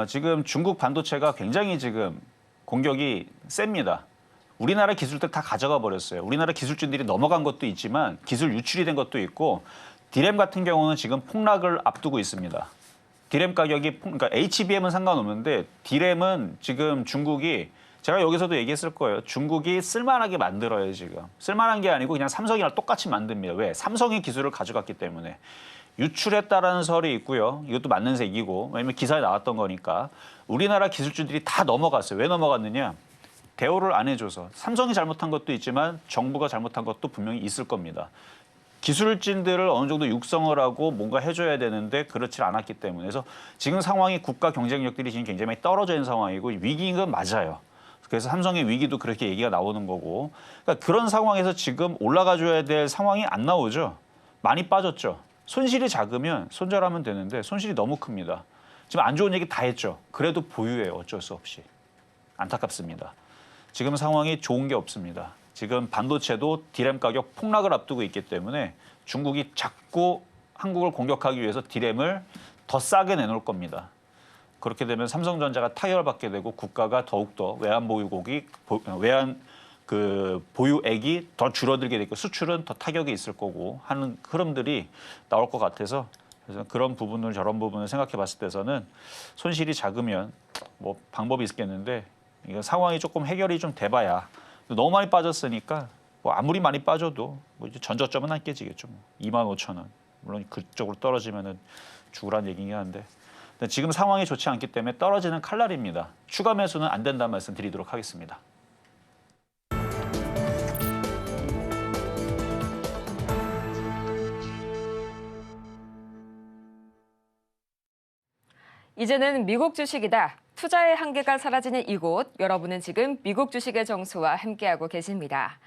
지금 중국 반도체가 굉장히 지금 공격이 셉니다. 우리나라 기술들 다 가져가 버렸어요. 우리나라 기술진들이 넘어간 것도 있지만 기술 유출이 된 것도 있고 디램 같은 경우는 지금 폭락을 앞두고 있습니다. 디램 가격이 그러니까 HBM은 상관없는데 디램은 지금 중국이 제가 여기서도 얘기했을 거예요. 중국이 쓸만하게 만들어요 지금. 쓸만한 게 아니고 그냥 삼성이랑 똑같이 만듭니다. 왜? 삼성이 기술을 가져갔기 때문에. 유출했다라는 설이 있고요. 이것도 맞는 색이고 왜냐면 기사에 나왔던 거니까 우리나라 기술주들이 다 넘어갔어요. 왜 넘어갔느냐? 대우를 안 해줘서. 삼성이 잘못한 것도 있지만 정부가 잘못한 것도 분명히 있을 겁니다. 기술진들을 어느 정도 육성을 하고 뭔가 해줘야 되는데 그렇지 않았기 때문에. 그래서 지금 상황이 국가 경쟁력들이 지금 굉장히 많이 떨어져 있는 상황이고 위기인 건 맞아요. 그래서 삼성의 위기도 그렇게 얘기가 나오는 거고. 그러니까 그런 상황에서 지금 올라가줘야 될 상황이 안 나오죠. 많이 빠졌죠. 손실이 작으면 손절하면 되는데 손실이 너무 큽니다. 지금 안 좋은 얘기 다 했죠. 그래도 보유해요. 어쩔 수 없이. 안타깝습니다. 지금 상황이 좋은 게 없습니다. 지금 반도체도 디램 가격 폭락을 앞두고 있기 때문에 중국이 자꾸 한국을 공격하기 위해서 디램을 더 싸게 내놓을 겁니다. 그렇게 되면 삼성전자가 타격을 받게 되고 국가가 더욱더 외환 보유액이 더 줄어들게 되고 수출은 더 타격이 있을 거고 하는 흐름들이 나올 것 같아서 그래서 그런 부분을 저런 부분을 생각해 봤을 때서는 손실이 작으면 뭐 방법이 있겠는데 이거 상황이 조금 해결이 좀 돼봐야 너무 많이 빠졌으니까 뭐 아무리 많이 빠져도 뭐 이제 전저점은 안 깨지겠죠. 뭐. 25,000원 물론 그쪽으로 떨어지면은 죽으란 얘기긴 한데 근데 지금 상황이 좋지 않기 때문에 떨어지는 칼날입니다. 추가 매수는 안 된다는 말씀 드리도록 하겠습니다. 이제는 미국 주식이다. 투자의 한계가 사라지는 이곳, 여러분은 지금 미국 주식의 정수와 함께하고 계십니다.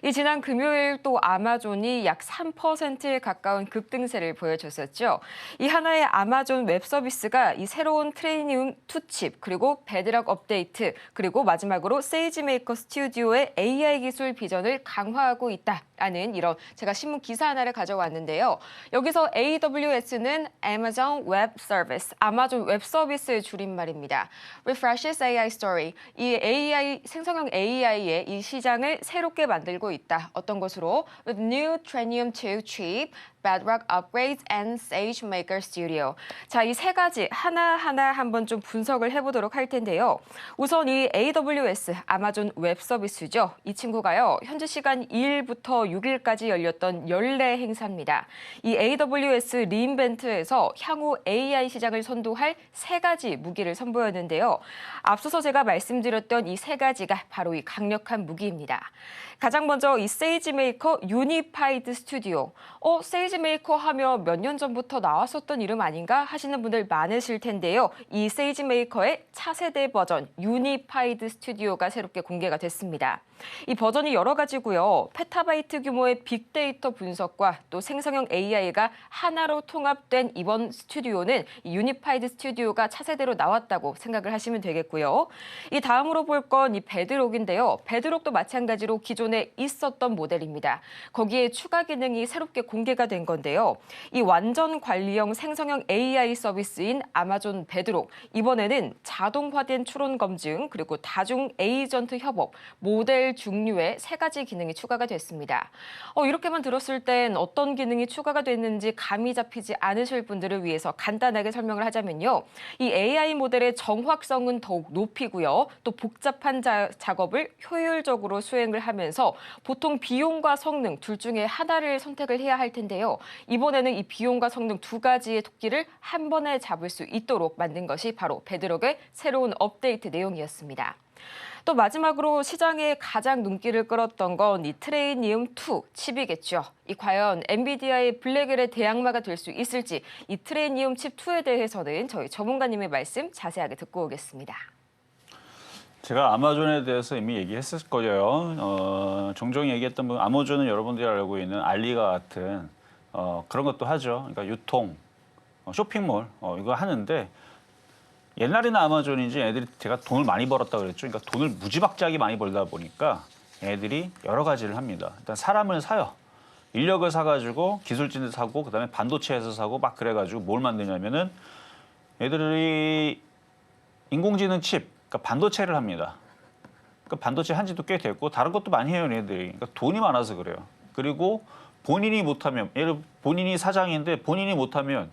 이 지난 금요일 또 아마존이 약 3%에 가까운 급등세를 보여줬었죠. 이 하나의 아마존 웹 서비스가 이 새로운 트레이니움 2칩, 그리고 베드락 업데이트, 그리고 마지막으로 세이지메이커 스튜디오의 AI 기술 비전을 강화하고 있다라는 이런 제가 신문 기사 하나를 가져왔는데요. 여기서 AWS는 Amazon Web Service, 아마존 웹 서비스의 줄임말입니다. Refreshes AI Story, 이 AI 생성형 AI의 이 시장을 새롭게 만들고 있다. 어떤 것으로? With new Trainium 2 chip, Bedrock Upgrades and SageMaker Studio. 자, 이 세 가지 하나하나 한번 좀 분석을 해보도록 할 텐데요. 우선 이 AWS, 아마존 웹 서비스죠. 이 친구가요, 현재 시간 2일부터 6일까지 열렸던 연례 행사입니다. 이 AWS 리인벤트에서 향후 AI 시장을 선도할 세 가지 무기를 선보였는데요. 앞서서 제가 말씀드렸던 이 세 가지가 바로 이 강력한 무기입니다. 가장 먼저 이 세이지메이커 유니파이드 스튜디오. 세이지메이커 하며 몇 년 전부터 나왔었던 이름 아닌가 하시는 분들 많으실 텐데요. 이 세이지메이커의 차세대 버전 유니파이드 스튜디오가 새롭게 공개가 됐습니다. 이 버전이 여러 가지고요. 페타바이트 규모의 빅데이터 분석과 또 생성형 AI가 하나로 통합된 이번 스튜디오는 이 유니파이드 스튜디오가 차세대로 나왔다고 생각을 하시면 되겠고요. 이 다음으로 볼 건 이 베드록인데요. 베드록도 마찬가지로 기존에 있었던 모델입니다. 거기에 추가 기능이 새롭게 공개가 된 건데요. 이 완전 관리형 생성형 AI 서비스인 아마존 베드록, 이번에는 자동화된 추론 검증, 그리고 다중 에이전트 협업, 모델 중류의 세 가지 기능이 추가가 됐습니다. 이렇게만 들었을 땐 어떤 기능이 추가가 됐는지 감이 잡히지 않으실 분들을 위해서 간단하게 설명을 하자면요. 이 AI 모델의 정확성은 더욱 높이고요. 또 복잡한 작업을 효율적으로 수행을 하면서 보통 비용과 성능 둘 중에 하나를 선택을 해야 할 텐데요. 이번에는 이 비용과 성능 두 가지의 토끼를 한 번에 잡을 수 있도록 만든 것이 바로 베드록의 새로운 업데이트 내용이었습니다. 또 마지막으로 시장에 가장 눈길을 끌었던 건 이 트레이니움 2 칩이겠죠. 이 과연 엔비디아의 블랙웰의 대항마가 될 수 있을지, 이 트레이니움 칩 2에 대해서는 저희 전문가님의 말씀 자세하게 듣고 오겠습니다. 제가 아마존에 대해서 이미 얘기했을 거예요. 종종 얘기했던 분, 아마존은 여러분들이 알고 있는 알리가 같은 그런 것도 하죠. 그러니까 유통, 쇼핑몰 이거 하는데 옛날에는 아마존인지 애들이 제가 돈을 많이 벌었다고 그랬죠. 그러니까 돈을 무지막지하게 많이 벌다 보니까 애들이 여러 가지를 합니다. 일단 사람을 사요. 인력을 사가지고 기술진을 사고 그다음에 반도체에서 사고 막 그래가지고 뭘 만드냐면은 애들이 인공지능 칩, 그러니까 반도체를 합니다. 그러니까 반도체 한 지도 꽤 됐고 다른 것도 많이 해요, 얘들이. 그러니까 돈이 많아서 그래요. 그리고 본인이 못하면, 본인이 사장인데 본인이 못하면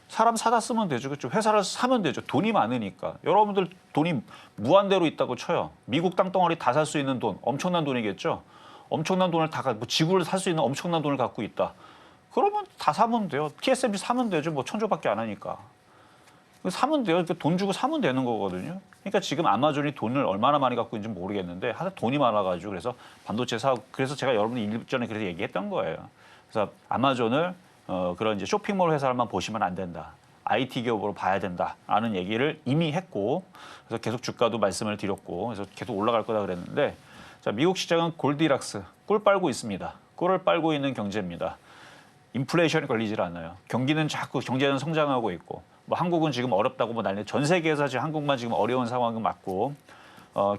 사람 사다 쓰면 되죠. 그렇죠? 회사를 사면 되죠. 돈이 많으니까. 여러분들 돈이 무한대로 있다고 쳐요. 미국 땅덩어리 다 살 수 있는 돈, 엄청난 돈이겠죠. 엄청난 돈을 지구를 살 수 있는 엄청난 돈을 갖고 있다. 그러면 다 사면 돼요. TSMC 사면 되죠. 뭐 천조밖에 안 하니까. 사면 돼요. 돈 주고 사면 되는 거거든요. 그러니까 지금 아마존이 돈을 얼마나 많이 갖고 있는지 모르겠는데 하여튼 돈이 많아가지고 그래서 반도체 사고, 그래서 제가 여러분 일전에 그래서 얘기했던 거예요. 그래서 아마존을 그런 이제 쇼핑몰 회사만 보시면 안 된다. IT 기업으로 봐야 된다라는 얘기를 이미 했고, 그래서 계속 주가도 말씀을 드렸고, 그래서 계속 올라갈 거다 그랬는데, 자, 미국 시장은 골디락스, 꿀 빨고 있습니다. 꿀을 빨고 있는 경제입니다. 인플레이션이 걸리질 않아요. 경기는 자꾸 경제는 성장하고 있고, 뭐 한국은 지금 어렵다고 뭐 난리. 전 세계에서 지금 한국만 지금 어려운 상황은 맞고,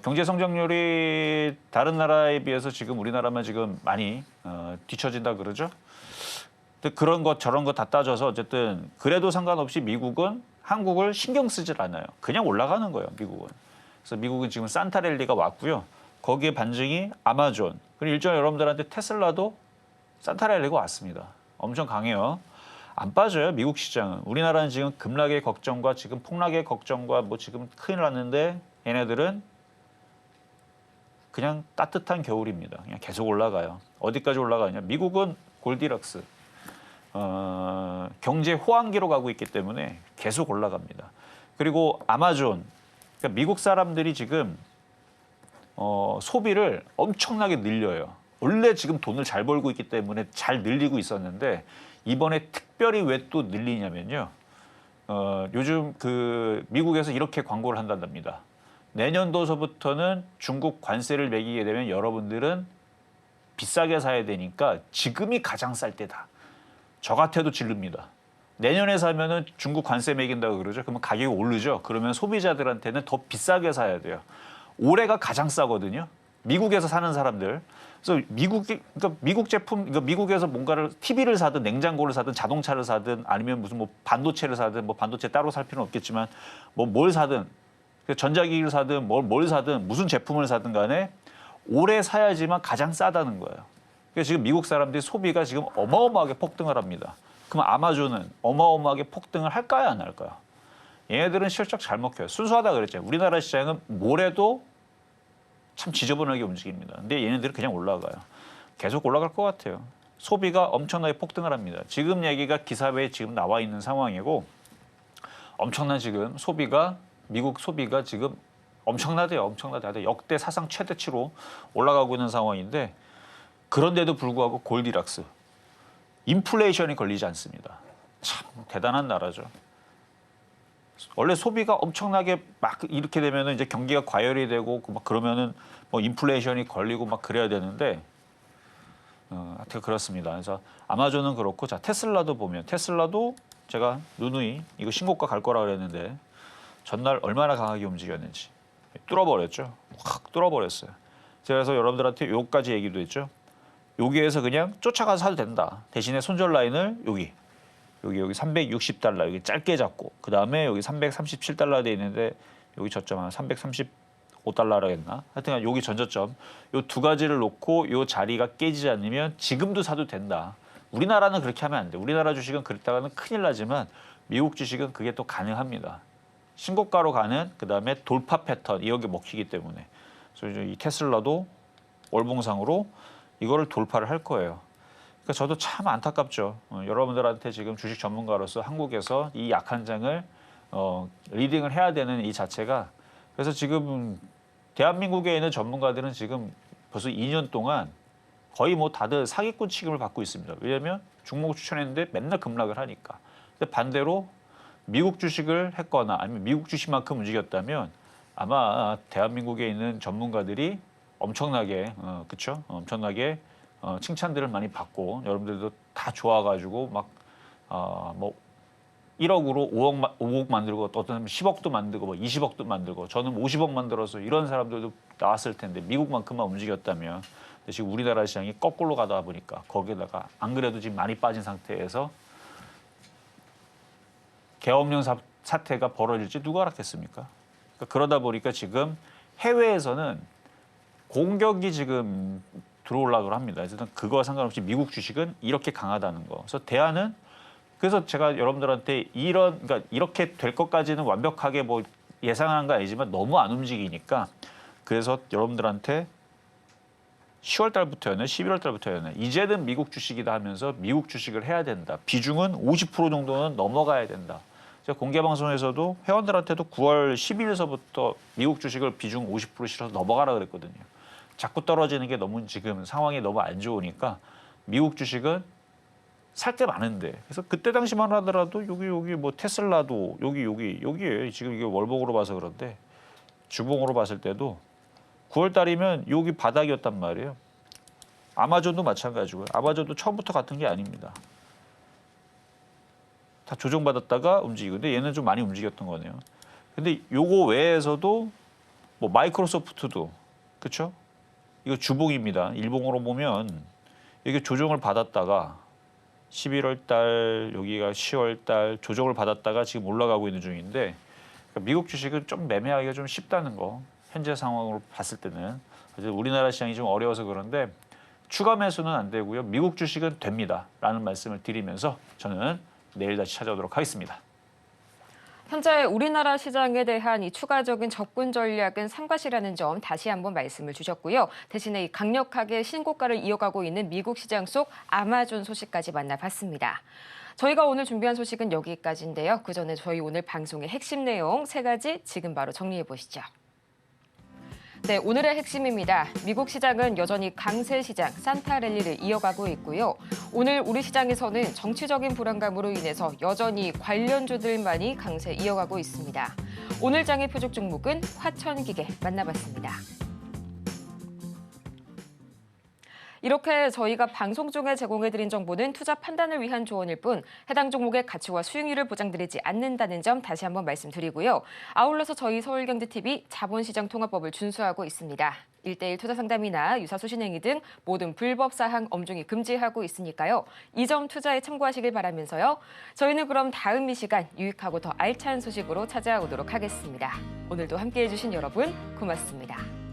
경제 성장률이 다른 나라에 비해서 지금 우리나라만 지금 많이 뒤처진다 그러죠. 그런 것 저런 것 다 따져서 어쨌든 그래도 상관없이 미국은 한국을 신경 쓰질 않아요. 그냥 올라가는 거예요, 미국은. 그래서 미국은 지금 산타랠리가 왔고요. 거기에 반증이 아마존. 그리고 일전에 여러분들한테 테슬라도 산타랠리가 왔습니다. 엄청 강해요. 안 빠져요, 미국 시장은. 우리나라는 지금 급락의 걱정과 지금 폭락의 걱정과 뭐 지금 큰일 났는데 얘네들은 그냥 따뜻한 겨울입니다. 그냥 계속 올라가요. 어디까지 올라가냐? 미국은 골디락스. 경제 호황기로 가고 있기 때문에 계속 올라갑니다. 그리고 아마존, 그러니까 미국 사람들이 지금 소비를 엄청나게 늘려요. 원래 지금 돈을 잘 벌고 있기 때문에 잘 늘리고 있었는데 이번에 특별히 왜 또 늘리냐면요. 요즘 그 미국에서 이렇게 광고를 한단답니다. 내년도서부터는 중국 관세를 매기게 되면 여러분들은 비싸게 사야 되니까 지금이 가장 쌀 때다. 저 같아도 질릅니다. 내년에 사면은 중국 관세 매긴다고 그러죠. 그러면 가격이 오르죠. 그러면 소비자들한테는 더 비싸게 사야 돼요. 올해가 가장 싸거든요. 미국에서 사는 사람들. 그래서 그러니까 미국 제품, 그러니까 미국에서 뭔가를 TV를 사든 냉장고를 사든 자동차를 사든 아니면 무슨 뭐 반도체를 사든 뭐 반도체 따로 살 필요는 없겠지만 뭐 뭘 사든 전자기기를 사든 뭘 사든 무슨 제품을 사든 간에 올해 사야지만 가장 싸다는 거예요. 그래서 지금 미국 사람들이 소비가 지금 어마어마하게 폭등을 합니다. 그럼 아마존은 어마어마하게 폭등을 할까요, 안 할까요? 얘네들은 실적 잘 먹혀요. 순수하다 그랬죠. 우리나라 시장은 뭐래도 참 지저분하게 움직입니다. 근데 얘네들은 그냥 올라가요. 계속 올라갈 것 같아요. 소비가 엄청나게 폭등을 합니다. 지금 얘기가 기사회에 지금 나와 있는 상황이고 엄청난 지금 소비가 미국 소비가 지금 엄청나대요. 엄청나대. 역대 사상 최대치로 올라가고 있는 상황인데 그런데도 불구하고 골디락스. 인플레이션이 걸리지 않습니다. 참 대단한 나라죠. 원래 소비가 엄청나게 막 이렇게 되면은 이제 경기가 과열이 되고 막 그러면은 뭐 인플레이션이 걸리고 막 그래야 되는데 하여튼 그렇습니다. 그래서 아마존은 그렇고 자 테슬라도 보면 테슬라도 제가 누누이 이거 신고가 갈 거라 그랬는데 전날 얼마나 강하게 움직였는지 뚫어버렸죠. 확 뚫어버렸어요. 제가 그래서 여러분들한테 요까지 얘기도 했죠. 여기에서 그냥 쫓아가서 사도 된다. 대신에 손절 라인을 여기 360달러 여기 짧게 잡고 그 다음에 여기 337달러 돼 있는데 여기 저점 한 335달러라 했나? 하여튼 여기 전저점 요 두 가지를 놓고 요 자리가 깨지지 않으면 지금도 사도 된다. 우리나라는 그렇게 하면 안 돼. 우리나라 주식은 그랬다가는 큰일 나지만 미국 주식은 그게 또 가능합니다. 신고가로 가는 그 다음에 돌파 패턴 이런 게 먹히기 때문에 그래서 이 테슬라도 월봉상으로 이거를 돌파를 할 거예요. 그러니까 저도 참 안타깝죠. 여러분들한테 지금 주식 전문가로서 한국에서 이 약한 장을 리딩을 해야 되는 이 자체가 그래서 지금 대한민국에 있는 전문가들은 지금 벌써 2년 동안 거의 뭐 다들 사기꾼 취급을 받고 있습니다. 왜냐하면 종목 추천했는데 맨날 급락을 하니까. 근데 반대로 미국 주식을 했거나 아니면 미국 주식만큼 움직였다면 아마 대한민국에 있는 전문가들이 엄청나게 그렇죠? 엄청나게 칭찬들을 많이 받고 여러분들도 다 좋아가지고 막 뭐 1억으로 5억 만들고 어떤 10억도 만들고 뭐 20억도 만들고 저는 50억 만들어서 이런 사람들도 나왔을 텐데 미국만큼만 움직였다면 지금 우리나라 시장이 거꾸로 가다 보니까 거기에다가 안 그래도 지금 많이 빠진 상태에서 계엄령 사태가 벌어질지 누가 알았겠습니까? 그러니까 그러다 보니까 지금 해외에서는 공격이 지금 들어오려고 합니다. 어쨌든 그거와 상관없이 미국 주식은 이렇게 강하다는 거. 그래서 제가 여러분들한테 그러니까 이렇게 될 것까지는 완벽하게 뭐 예상한 건 아니지만 너무 안 움직이니까 그래서 여러분들한테 10월 달부터였나 11월 달부터였나 이제는 미국 주식이다 하면서 미국 주식을 해야 된다. 비중은 50% 정도는 넘어가야 된다. 제가 공개 방송에서도 회원들한테도 9월 10일서부터 미국 주식을 비중 50% 실어서 넘어가라 그랬거든요. 자꾸 떨어지는 게 너무 지금 상황이 너무 안 좋으니까 미국 주식은 살 게 많은데 그래서 그때 당시만 하더라도 여기 뭐 테슬라도 여기에 지금 이게 월봉으로 봐서 그런데 주봉으로 봤을 때도 9월 달이면 여기 바닥이었단 말이에요. 아마존도 마찬가지고요. 아마존도 처음부터 같은 게 아닙니다. 다 조정받았다가 움직이고 근데 얘는 좀 많이 움직였던 거네요. 근데 요거 외에서도 뭐 마이크로소프트도 그렇죠? 이거 주봉입니다. 일봉으로 보면 이게 조정을 받았다가 11월 달 여기가 10월 달 조정을 받았다가 지금 올라가고 있는 중인데 그러니까 미국 주식은 좀 매매하기가 좀 쉽다는 거. 현재 상황으로 봤을 때는 우리나라 시장이 좀 어려워서 그런데 추가 매수는 안 되고요. 미국 주식은 됩니다라는 말씀을 드리면서 저는 내일 다시 찾아오도록 하겠습니다. 현재 우리나라 시장에 대한 이 추가적인 접근 전략은 삼가시라는 점 다시 한번 말씀을 주셨고요. 대신에 강력하게 신고가를 이어가고 있는 미국 시장 속 아마존 소식까지 만나봤습니다. 저희가 오늘 준비한 소식은 여기까지인데요. 그 전에 저희 오늘 방송의 핵심 내용 3가지 지금 바로 정리해 보시죠. 네, 오늘의 핵심입니다. 미국 시장은 여전히 강세 시장, 산타 랠리를 이어가고 있고요. 오늘 우리 시장에서는 정치적인 불안감으로 인해서 여전히 관련주들만이 강세 이어가고 있습니다. 오늘 장의 표적 종목은 화천기계 만나봤습니다. 이렇게 저희가 방송 중에 제공해드린 정보는 투자 판단을 위한 조언일 뿐 해당 종목의 가치와 수익률을 보장드리지 않는다는 점 다시 한번 말씀드리고요. 아울러서 저희 서울경제TV 자본시장 통합법을 준수하고 있습니다. 1:1 투자 상담이나 유사수 신행위 등 모든 불법 사항 엄중히 금지하고 있으니까요. 이 점 투자에 참고하시길 바라면서요. 저희는 그럼 다음 이 시간 유익하고 더 알찬 소식으로 찾아오도록 하겠습니다. 오늘도 함께해 주신 여러분 고맙습니다.